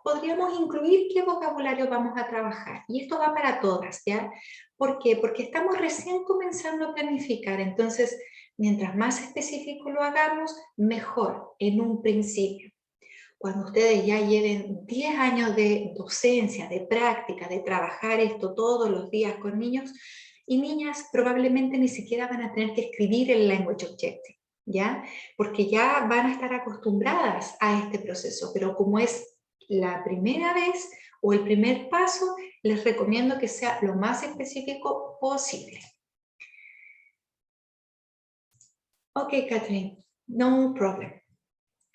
Speaker 2: podríamos incluir qué vocabulario vamos a trabajar. Y esto va para todas, ¿ya? ¿Por qué? Porque estamos recién comenzando a planificar. Entonces, mientras más específico lo hagamos, mejor en un principio. Cuando ustedes ya lleven 10 años de docencia, de práctica, de trabajar esto todos los días con niños y niñas, probablemente ni siquiera van a tener que escribir el language objective, ¿ya? Porque ya van a estar acostumbradas a este proceso, pero como es la primera vez o el primer paso, les recomiendo que sea lo más específico posible. Ok, Catherine, no problem.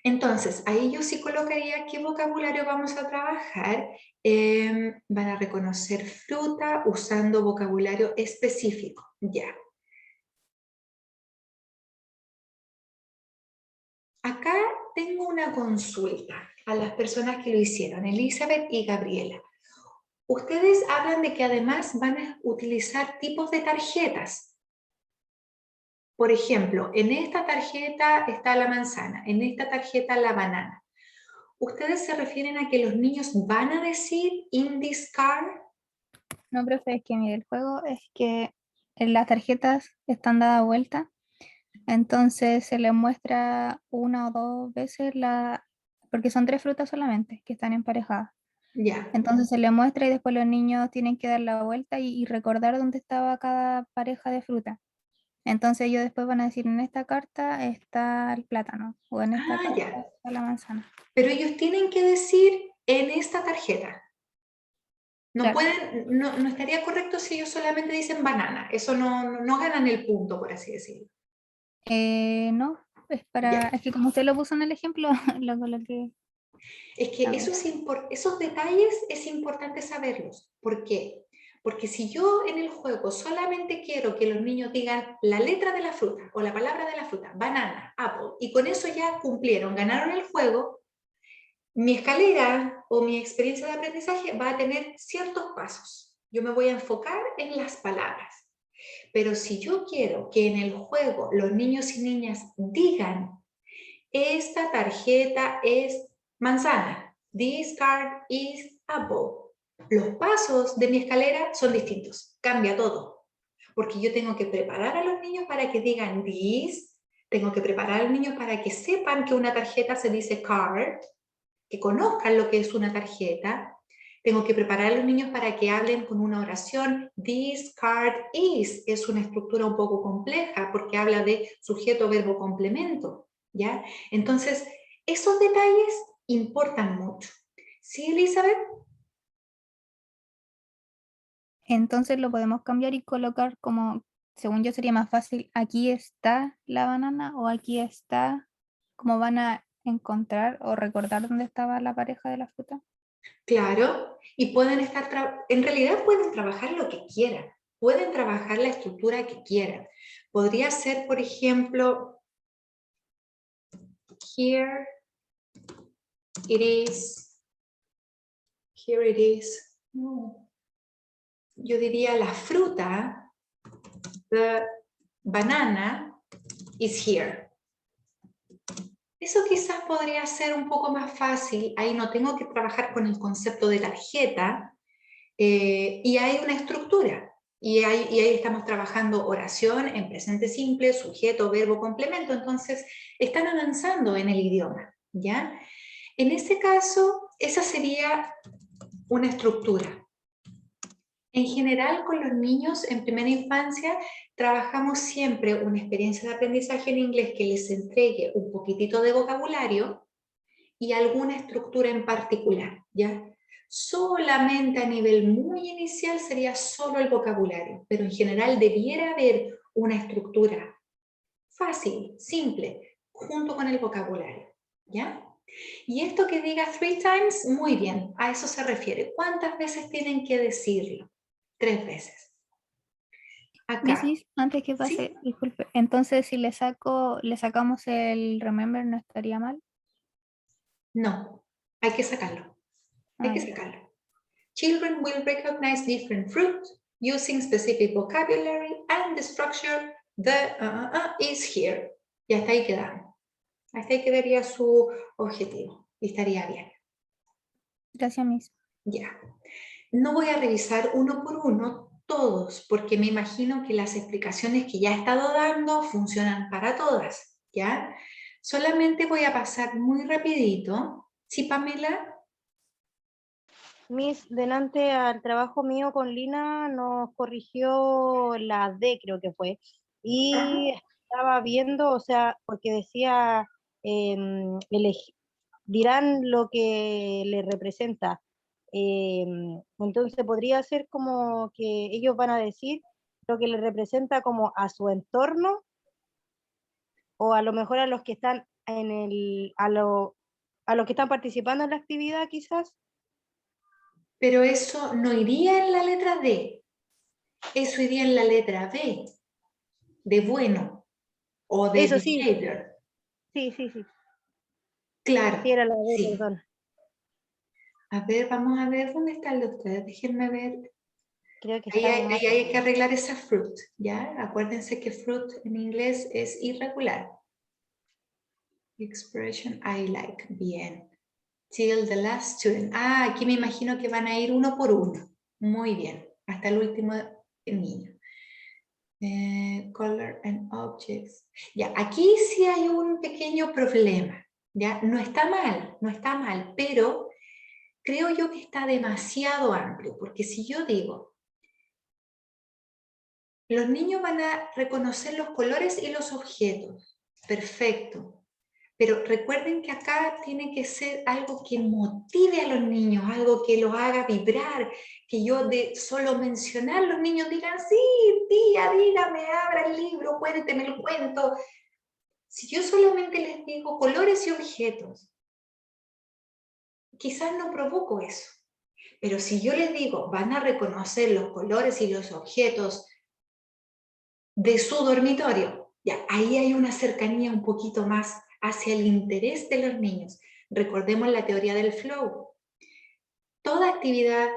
Speaker 2: Entonces, ahí yo sí colocaría qué vocabulario vamos a trabajar. Van a reconocer fruta usando vocabulario específico, ya. Acá tengo una consulta a las personas que lo hicieron, Elizabeth y Gabriela. Ustedes hablan de que además van a utilizar tipos de tarjetas. Por ejemplo, en esta tarjeta está la manzana, en esta tarjeta la banana. ¿Ustedes se refieren a que los niños van a decir in this card?
Speaker 5: No, profe, es que mire, el juego es que las tarjetas están dadas vuelta, entonces se les muestra 1 o 2 veces porque son 3 frutas solamente que están emparejadas.
Speaker 2: Ya.
Speaker 5: Entonces se les muestra y después los niños tienen que dar la vuelta y recordar dónde estaba cada pareja de fruta. Entonces ellos después van a decir, en esta carta está el plátano o en esta carta
Speaker 2: Ya.
Speaker 5: está la manzana.
Speaker 2: Pero ellos tienen que decir en esta tarjeta. No
Speaker 5: Claro.
Speaker 2: pueden, no estaría correcto si ellos solamente dicen banana. Eso no ganan el punto, por así decirlo.
Speaker 5: No,
Speaker 2: Ya.
Speaker 5: es que como usted lo puso en el ejemplo, lo coloqué.
Speaker 2: Es que
Speaker 5: Ah,
Speaker 2: esos detalles es importante saberlos. ¿Por qué? Porque si yo en el juego solamente quiero que los niños digan la letra de la fruta o la palabra de la fruta, banana, apple, y con eso ya cumplieron, ganaron el juego, Mi escalera o mi experiencia de aprendizaje va a tener ciertos pasos. Yo me voy a enfocar en las palabras. Pero si yo quiero que en el juego los niños y niñas digan, esta tarjeta es manzana, this card is apple, los pasos de mi escalera son distintos, cambia todo. Porque yo tengo que preparar a los niños para que digan this, tengo que preparar a los niños para que sepan que una tarjeta se dice card, que conozcan lo que es una tarjeta. Tengo que preparar a los niños para que hablen con una oración. This card is. Es una estructura un poco compleja porque habla de sujeto, verbo, complemento. ¿Ya? Entonces, esos detalles importan mucho. ¿Sí, Elizabeth?
Speaker 5: Entonces lo podemos cambiar y colocar como, según yo sería más fácil, aquí está la banana o aquí está, como van a encontrar o recordar dónde estaba la pareja de la fruta.
Speaker 2: Claro, y pueden estar, en realidad pueden trabajar lo que quieran, pueden trabajar la estructura que quieran. Podría ser, por ejemplo, here it is, here it is. No. Yo diría la fruta, the banana is here. Eso quizás podría ser un poco más fácil, ahí no tengo que trabajar con el concepto de tarjeta, y hay una estructura, y ahí estamos trabajando oración en presente simple, sujeto, verbo, complemento, entonces están avanzando en el idioma, ¿ya? En ese caso, esa sería una estructura. En general, con los niños en primera infancia, trabajamos siempre una experiencia de aprendizaje en inglés que les entregue un poquitito de vocabulario y alguna estructura en particular, ¿ya? Solamente a nivel muy inicial sería solo el vocabulario, pero en general debiera haber una estructura fácil, simple, junto con el vocabulario, ¿ya? Y esto que diga 3 times, muy bien, a eso se refiere. ¿Cuántas veces tienen que decirlo? 3 veces. Acá.
Speaker 5: Mrs., antes que pase,
Speaker 2: ¿Sí?
Speaker 5: disculpe, entonces si le sacamos el remember, ¿no estaría mal?
Speaker 2: No, hay que sacarlo. Hay que
Speaker 5: Ya.
Speaker 2: sacarlo. Children will recognize different fruits using specific vocabulary and the structure the is here. Y hasta ahí quedamos. Hasta ahí quedaría su objetivo. Y estaría bien.
Speaker 5: Gracias, Miss.
Speaker 2: Ya. No voy a revisar uno por uno todos, porque me imagino que las explicaciones que ya he estado dando funcionan para todas, ¿ya? Solamente voy a pasar muy rapidito. ¿Sí, Pamela?
Speaker 1: Miss, delante al trabajo mío con Lina nos corrigió la D, creo que fue, y estaba viendo, o sea, porque decía, dirán lo que le representa. Entonces podría ser como que ellos van a decir lo que le representa como a su entorno, o a lo mejor a los que están en a los que están participando en la actividad quizás.
Speaker 2: Pero eso no iría en la letra D, eso iría en la letra B, de bueno, o de
Speaker 1: Eso sí,
Speaker 2: behavior.
Speaker 1: sí.
Speaker 2: Claro,
Speaker 1: Sí, era la D,
Speaker 2: sí.
Speaker 1: perdón.
Speaker 2: A ver, vamos a ver dónde está el doctor. Déjenme ver.
Speaker 1: Creo que
Speaker 2: Ahí
Speaker 1: estaba más.
Speaker 2: hay que arreglar esa fruit, ¿ya? Acuérdense que fruit en inglés es irregular. Expression I like. Bien. Till the last student. Ah, aquí me imagino que van a ir uno por uno. Muy bien. Hasta el último niño. Color and objects. Ya, aquí sí hay un pequeño problema. ¿Ya? No está mal, pero creo yo que está demasiado amplio, porque si yo digo, los niños van a reconocer los colores y los objetos, perfecto, pero recuerden que acá tiene que ser algo que motive a los niños, algo que los haga vibrar, que yo de solo mencionar los niños digan, sí, tía, dígame, abra el libro, cuénteme el cuento. Si yo solamente les digo colores y objetos, quizás no provoco eso. Pero si yo les digo, van a reconocer los colores y los objetos de su dormitorio, ya, ahí hay una cercanía un poquito más hacia el interés de los niños. Recordemos la teoría del flow. Toda actividad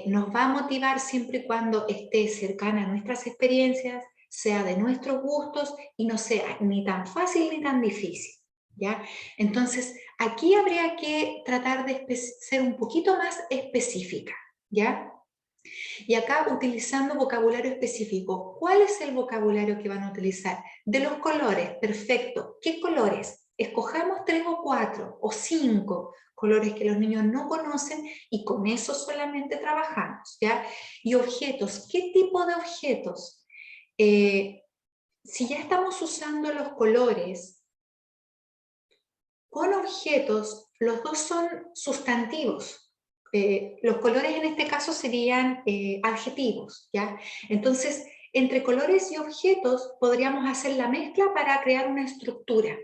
Speaker 2: nos va a motivar siempre y cuando esté cercana a nuestras experiencias, sea de nuestros gustos y no sea ni tan fácil ni tan difícil, ¿ya? Entonces, aquí habría que tratar de ser un poquito más específica, ¿ya? Y acá utilizando vocabulario específico. ¿Cuál es el vocabulario que van a utilizar? De los colores, perfecto. ¿Qué colores? Escojamos 3 o 4 o 5 colores que los niños no conocen y con eso solamente trabajamos, ¿ya? Y objetos, ¿qué tipo de objetos? Si ya estamos usando los colores, con objetos, los dos son sustantivos. Los colores en este caso serían adjetivos, ¿ya? Entonces, entre colores y objetos podríamos hacer la mezcla para crear una estructura,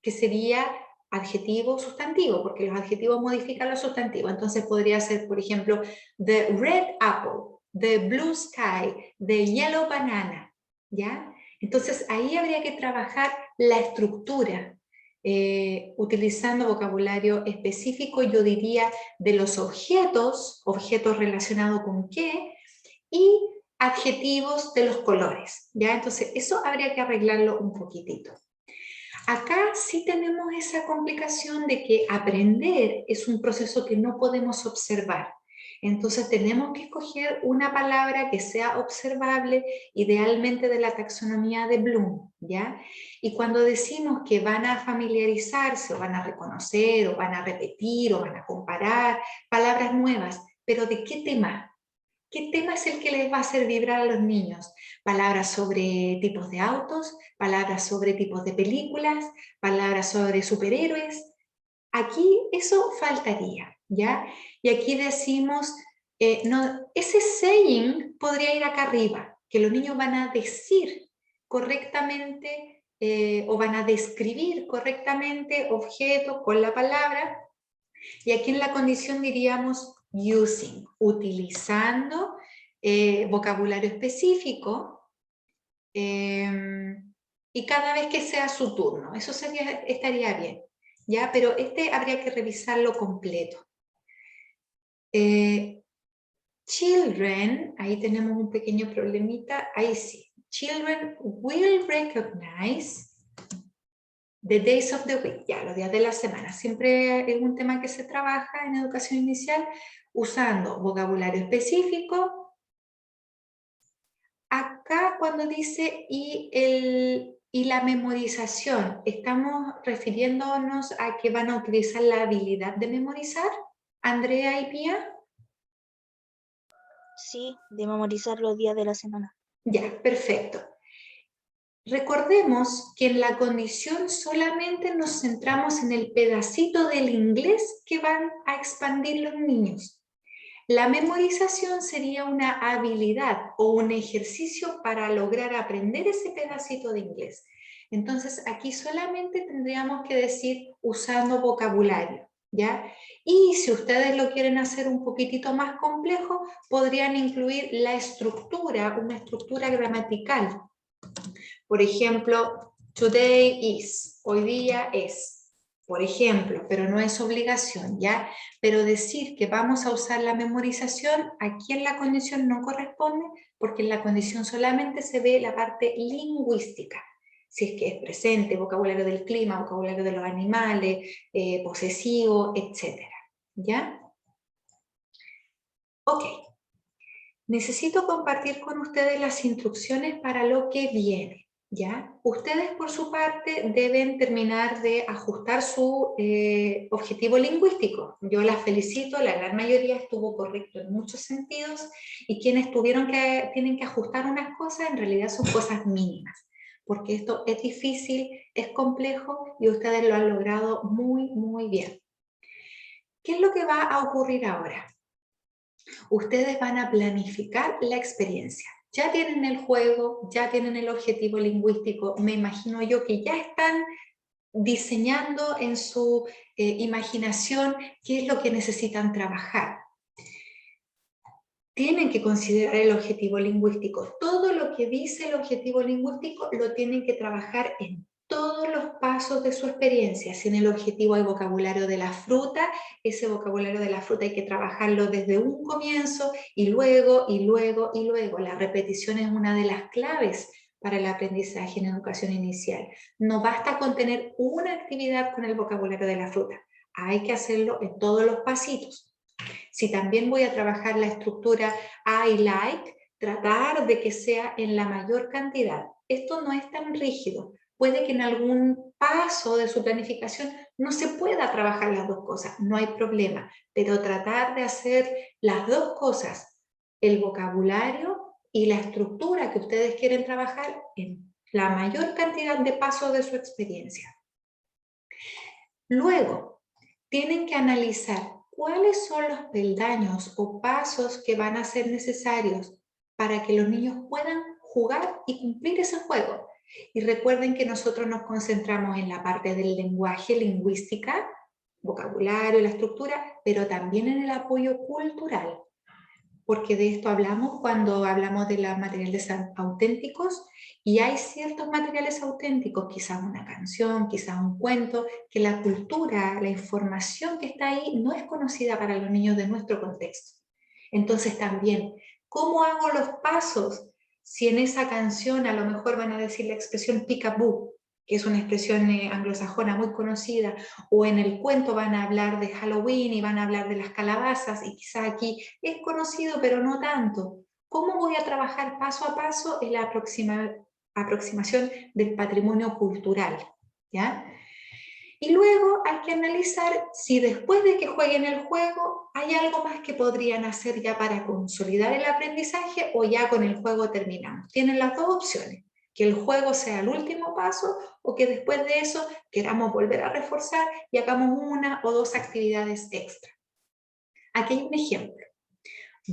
Speaker 2: que sería adjetivo, sustantivo, porque los adjetivos modifican los sustantivos. Entonces podría ser, por ejemplo, the red apple, the blue sky, the yellow banana, ¿ya? Entonces ahí habría que trabajar la estructura, utilizando vocabulario específico, yo diría, de los objetos, objetos relacionados con qué, y adjetivos de los colores, ¿ya? Entonces eso habría que arreglarlo un poquitito. Acá sí tenemos esa complicación de que aprender es un proceso que no podemos observar. Entonces tenemos que escoger una palabra que sea observable, idealmente de la taxonomía de Bloom, ¿ya? Y cuando decimos que van a familiarizarse, o van a reconocer, o van a repetir, o van a comparar palabras nuevas, ¿pero de qué tema? ¿Qué tema es el que les va a hacer vibrar a los niños? Palabras sobre tipos de autos, palabras sobre tipos de películas, palabras sobre superhéroes. Aquí eso faltaría, ¿ya? Y aquí decimos, no, ese saying podría ir acá arriba, que los niños van a decir correctamente o van a describir correctamente objetos con la palabra, y aquí en la condición diríamos using, utilizando vocabulario específico y cada vez que sea su turno. Eso estaría bien, ¿ya? Pero este habría que revisarlo completo. Children, ahí tenemos un pequeño problemita, ahí sí. Children will recognize the days of the week, ya, los días de la semana. Siempre es un tema que se trabaja en educación inicial usando vocabulario específico. Acá cuando dice y la memorización, ¿estamos refiriéndonos a que van a utilizar la habilidad de memorizar, Andrea y Pía?
Speaker 3: Sí, de memorizar los días de la semana.
Speaker 2: Ya, perfecto. Recordemos que en la condición solamente nos centramos en el pedacito del inglés que van a expandir los niños. La memorización sería una habilidad o un ejercicio para lograr aprender ese pedacito de inglés. Entonces aquí solamente tendríamos que decir usando vocabulario, ¿ya? Y si ustedes lo quieren hacer un poquitito más complejo, podrían incluir la estructura, una estructura gramatical. Por ejemplo, today is, hoy día es, por ejemplo, pero no es obligación, ¿ya? Pero decir que vamos a usar la memorización, aquí en la condición no corresponde, porque en la condición solamente se ve la parte lingüística. Si es que es presente, vocabulario del clima, vocabulario de los animales, posesivo, etc. ¿Ya? Ok. Necesito compartir con ustedes las instrucciones para lo que viene. ¿Ya? Ustedes por su parte deben terminar de ajustar su objetivo lingüístico. Yo las felicito, la gran mayoría estuvo correcto en muchos sentidos y quienes tienen que ajustar unas cosas en realidad son cosas mínimas, porque esto es difícil, es complejo y ustedes lo han logrado muy, muy bien. ¿Qué es lo que va a ocurrir ahora? Ustedes van a planificar la experiencia. Ya tienen el juego, ya tienen el objetivo lingüístico, me imagino yo que ya están diseñando en su imaginación qué es lo que necesitan trabajar. Tienen que considerar el objetivo lingüístico. Todo lo que dice el objetivo lingüístico lo tienen que trabajar en todos los pasos de su experiencia. Si en el objetivo hay vocabulario de la fruta, ese vocabulario de la fruta hay que trabajarlo desde un comienzo y luego, y luego, y luego. La repetición es una de las claves para el aprendizaje en educación inicial. No basta con tener una actividad con el vocabulario de la fruta, hay que hacerlo en todos los pasitos. Si también voy a trabajar la estructura I like, tratar de que sea en la mayor cantidad. Esto no es tan rígido. Puede que en algún paso de su planificación no se pueda trabajar las dos cosas, no hay problema, pero tratar de hacer las dos cosas, el vocabulario y la estructura que ustedes quieren trabajar en la mayor cantidad de pasos de su experiencia. Luego, tienen que analizar cuáles son los peldaños o pasos que van a ser necesarios para que los niños puedan jugar y cumplir ese juego. Y recuerden que nosotros nos concentramos en la parte del lenguaje, lingüística, vocabulario, la estructura, pero también en el apoyo cultural, porque de esto hablamos cuando hablamos de los materiales auténticos, y hay ciertos materiales auténticos, quizás una canción, quizás un cuento, que la cultura, la información que está ahí no es conocida para los niños de nuestro contexto. Entonces también, ¿cómo hago los pasos? Si en esa canción a lo mejor van a decir la expresión peekaboo, que es una expresión anglosajona muy conocida, o en el cuento van a hablar de Halloween y van a hablar de las calabazas, y quizá aquí es conocido pero no tanto. ¿Cómo voy a trabajar paso a paso en la aproximación del patrimonio cultural? ¿Ya? Y luego hay que analizar si después de que jueguen el juego hay algo más que podrían hacer ya para consolidar el aprendizaje, o ya con el juego terminamos. Tienen las dos opciones, que el juego sea el último paso o que después de eso queramos volver a reforzar y hagamos una o dos actividades extra. Aquí hay un ejemplo.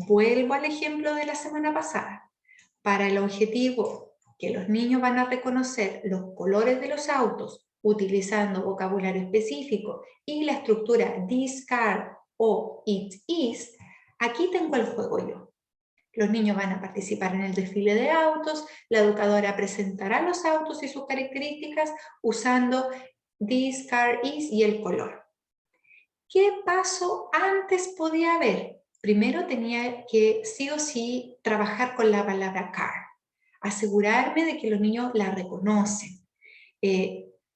Speaker 2: Vuelvo al ejemplo de la semana pasada. Para el objetivo que los niños van a reconocer los colores de los autos utilizando vocabulario específico y la estructura this car o it is, aquí tengo el juego yo. Los niños van a participar en el desfile de autos, la educadora presentará los autos y sus características usando this car is y el color. ¿Qué paso antes podía haber? Primero tenía que sí o sí trabajar con la palabra car, asegurarme de que los niños la reconocen.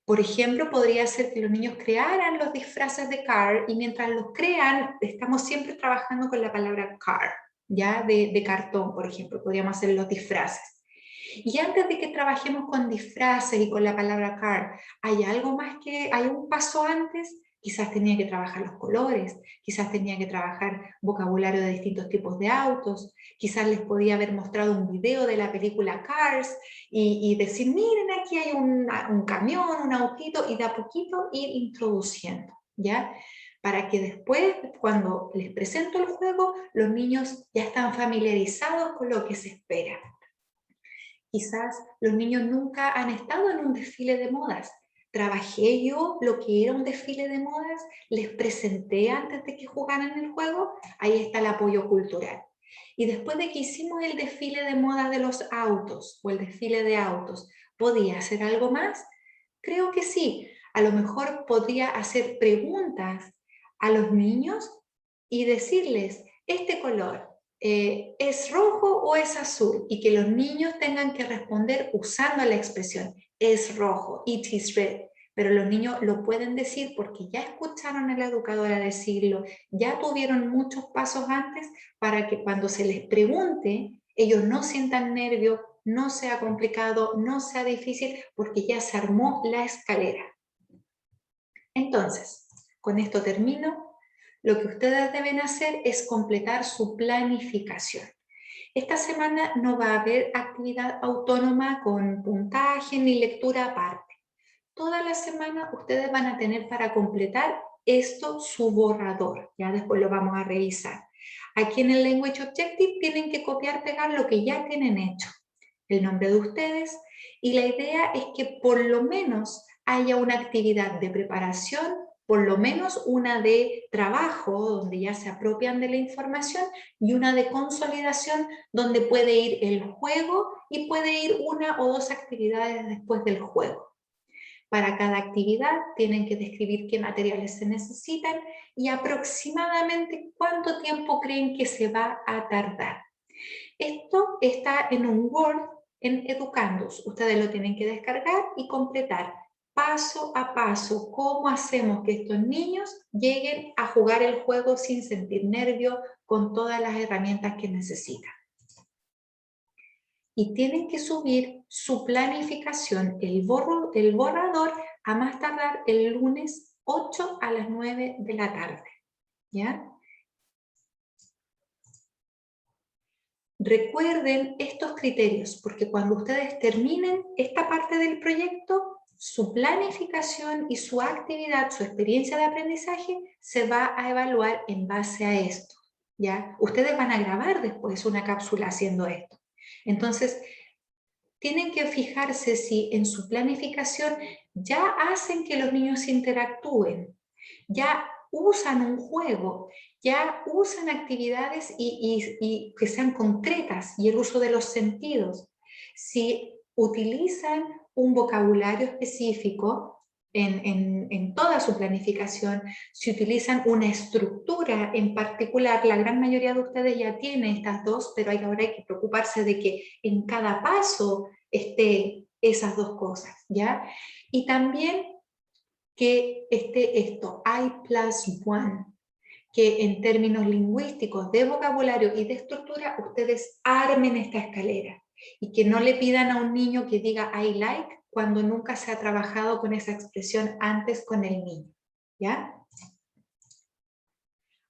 Speaker 2: Por ejemplo, podría ser que los niños crearan los disfraces de car, y mientras los crean, estamos siempre trabajando con la palabra car, ya de cartón, por ejemplo, podríamos hacer los disfraces. Y antes de que trabajemos con disfraces y con la palabra car, ¿hay algo más que, hay un paso antes? Quizás tenía que trabajar los colores, quizás tenía que trabajar vocabulario de distintos tipos de autos, quizás les podía haber mostrado un video de la película Cars y decir, miren, aquí hay un camión, un autito, y de a poquito ir introduciendo, ¿ya? Para que después, cuando les presento el juego, los niños ya están familiarizados con lo que se espera. Quizás los niños nunca han estado en un desfile de modas. Trabajé yo lo que era un desfile de modas, les presenté antes de que jugaran el juego, ahí está el apoyo cultural. Y después de que hicimos el desfile de moda de los autos o el desfile de autos, ¿podía hacer algo más? Creo que sí. A lo mejor podría hacer preguntas a los niños y decirles, este color, ¿es rojo o es azul? Y que los niños tengan que responder usando la expresión, es rojo, it is red. Pero los niños lo pueden decir porque ya escucharon a la educadora decirlo, ya tuvieron muchos pasos antes para que cuando se les pregunte, ellos no sientan nervio, no sea complicado, no sea difícil, porque ya se armó la escalera. Entonces, con esto termino. Lo que ustedes deben hacer es completar su planificación. Esta semana no va a haber actividad autónoma con puntaje ni lectura aparte. Toda la semana ustedes van a tener para completar esto su borrador. Ya después lo vamos a revisar. Aquí en el Language Objective tienen que copiar, pegar lo que ya tienen hecho. El nombre de ustedes, y la idea es que por lo menos haya una actividad de preparación, por lo menos una de trabajo, donde ya se apropian de la información, y una de consolidación, donde puede ir el juego y puede ir una o dos actividades después del juego. Para cada actividad tienen que describir qué materiales se necesitan y aproximadamente cuánto tiempo creen que se va a tardar. Esto está en un Word en Educandus. Ustedes lo tienen que descargar y completar paso a paso cómo hacemos que estos niños lleguen a jugar el juego sin sentir nervio, con todas las herramientas que necesitan. Y tienen que subir su planificación, el borrador, a más tardar el lunes 8 a las 9 de la tarde. ¿Ya? Recuerden estos criterios, porque cuando ustedes terminen esta parte del proyecto, su planificación y su actividad, su experiencia de aprendizaje, se va a evaluar en base a esto. ¿Ya? Ustedes van a grabar después una cápsula haciendo esto. Entonces, tienen que fijarse si en su planificación ya hacen que los niños interactúen, ya usan un juego, ya usan actividades y que sean concretas, y el uso de los sentidos. Si utilizan un vocabulario específico en toda su planificación, si utilizan una estructura en particular, la gran mayoría de ustedes ya tienen estas dos, pero ahora hay que preocuparse de que en cada paso esté esas dos cosas, ¿ya? Y también que esté esto, I+1, que en términos lingüísticos, de vocabulario y de estructura, ustedes armen esta escalera y que no le pidan a un niño que diga I like cuando nunca se ha trabajado con esa expresión antes con el niño, ¿ya?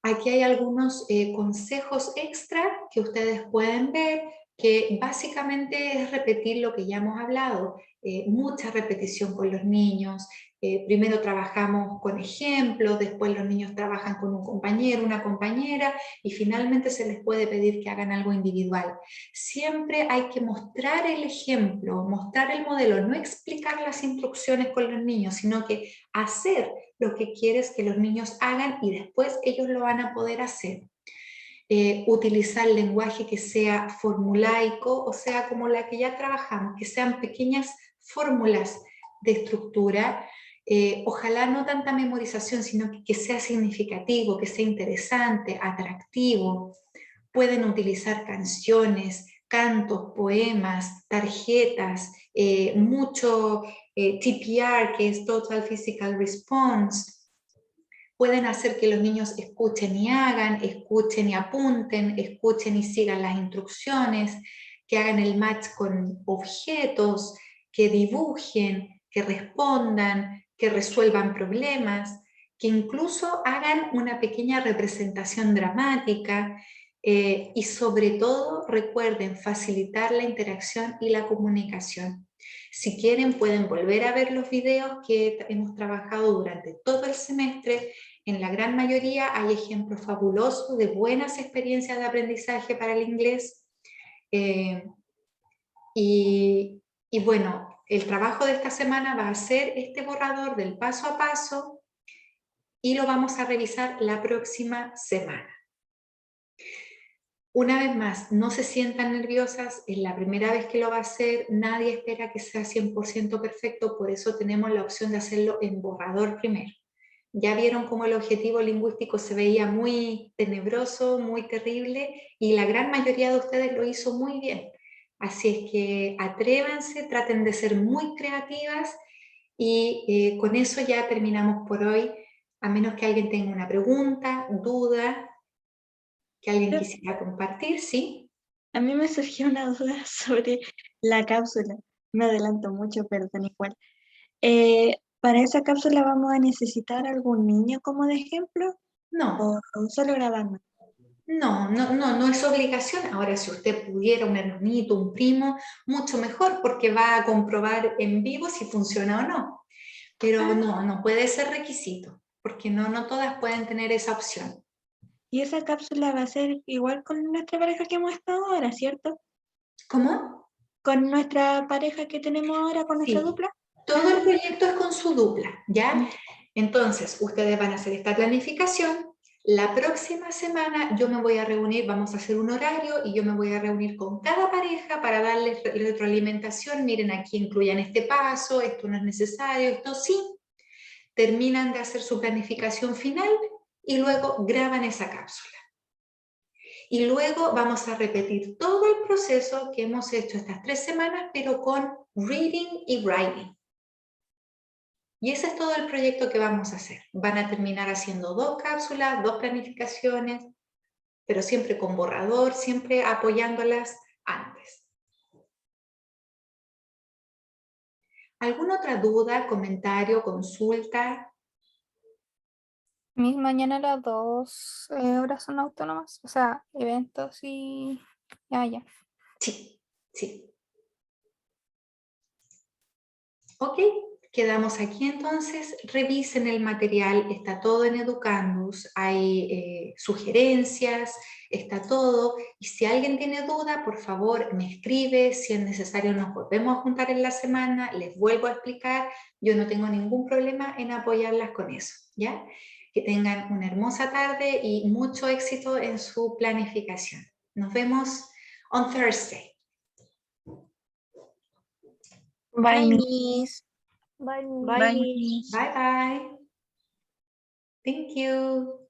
Speaker 2: Aquí hay algunos consejos extra que ustedes pueden ver, que básicamente es repetir lo que ya hemos hablado, mucha repetición con los niños. Primero trabajamos con ejemplos, después los niños trabajan con un compañero, una compañera, y finalmente se les puede pedir que hagan algo individual. Siempre hay que mostrar el ejemplo, mostrar el modelo, no explicar las instrucciones con los niños, sino que hacer lo que quieres que los niños hagan y después ellos lo van a poder hacer. Utilizar lenguaje que sea formulaico, o sea, como la que ya trabajamos, que sean pequeñas fórmulas de estructura. Ojalá no tanta memorización, sino que sea significativo, que sea interesante, atractivo. Pueden utilizar canciones, cantos, poemas, tarjetas, mucho TPR, que es Total Physical Response. Pueden hacer que los niños escuchen y hagan, escuchen y apunten, escuchen y sigan las instrucciones, que hagan el match con objetos, que dibujen, que respondan, que resuelvan problemas, que incluso hagan una pequeña representación dramática, y sobre todo recuerden facilitar la interacción y la comunicación. Si quieren pueden volver a ver los videos que hemos trabajado durante todo el semestre. En la gran mayoría hay ejemplos fabulosos de buenas experiencias de aprendizaje para el inglés. Y bueno, el trabajo de esta semana va a ser este borrador del paso a paso y lo vamos a revisar la próxima semana. Una vez más, no se sientan nerviosas, es la primera vez que lo va a hacer, nadie espera que sea 100% perfecto, por eso tenemos la opción de hacerlo en borrador primero. Ya vieron cómo el objetivo lingüístico se veía muy tenebroso, muy terrible, y la gran mayoría de ustedes lo hizo muy bien. Así es que atrévanse, traten de ser muy creativas, y con eso ya terminamos por hoy, a menos que alguien tenga una pregunta, duda, que alguien quisiera compartir, ¿sí?
Speaker 3: A mí me surgió una duda sobre la cápsula. Me adelanto mucho, perdón, igual. ¿Para esa cápsula vamos a necesitar algún niño como de ejemplo?
Speaker 2: No,
Speaker 3: ¿O solo grabando?
Speaker 2: no es obligación. Ahora, si usted pudiera, un hermanito, un primo, mucho mejor, porque va a comprobar en vivo si funciona o no. Pero no puede ser requisito, porque no todas pueden tener esa opción.
Speaker 3: Y esa cápsula va a ser igual con nuestra pareja que hemos estado ahora, ¿cierto?
Speaker 2: ¿Cómo?
Speaker 3: Con nuestra pareja que tenemos ahora, con nuestra
Speaker 2: Sí.
Speaker 3: dupla.
Speaker 2: Todo el proyecto es con su dupla, ¿ya? Entonces, ustedes van a hacer esta planificación, La próxima semana yo me voy a reunir, vamos a hacer un horario y yo me voy a reunir con cada pareja para darles retroalimentación. Miren, aquí incluyan este paso, esto no es necesario, esto sí. Terminan de hacer su planificación final y luego graban esa cápsula. Y luego vamos a repetir todo el proceso que hemos hecho estas 3 semanas, pero con reading y writing. Y ese es todo el proyecto que vamos a hacer. Van a terminar haciendo 2 cápsulas, 2 planificaciones, pero siempre con borrador, siempre apoyándolas antes. ¿Alguna otra duda, comentario, consulta?
Speaker 5: Mis mañana las 2 horas son autónomas, o sea, eventos y ya.
Speaker 2: Sí, sí. Ok, quedamos aquí entonces. Revisen el material, está todo en Educandus, hay sugerencias, está todo. Y si alguien tiene duda, por favor me escribe. Si es necesario nos volvemos a juntar en la semana, les vuelvo a explicar. Yo no tengo ningún problema en apoyarlas con eso, ¿ya? Que tengan una hermosa tarde y mucho éxito en su planificación. Nos vemos on Thursday.
Speaker 3: Bye, Miss.
Speaker 6: Miss.
Speaker 5: Bye.
Speaker 1: Bye.
Speaker 6: Miss.
Speaker 2: Bye bye. Thank you.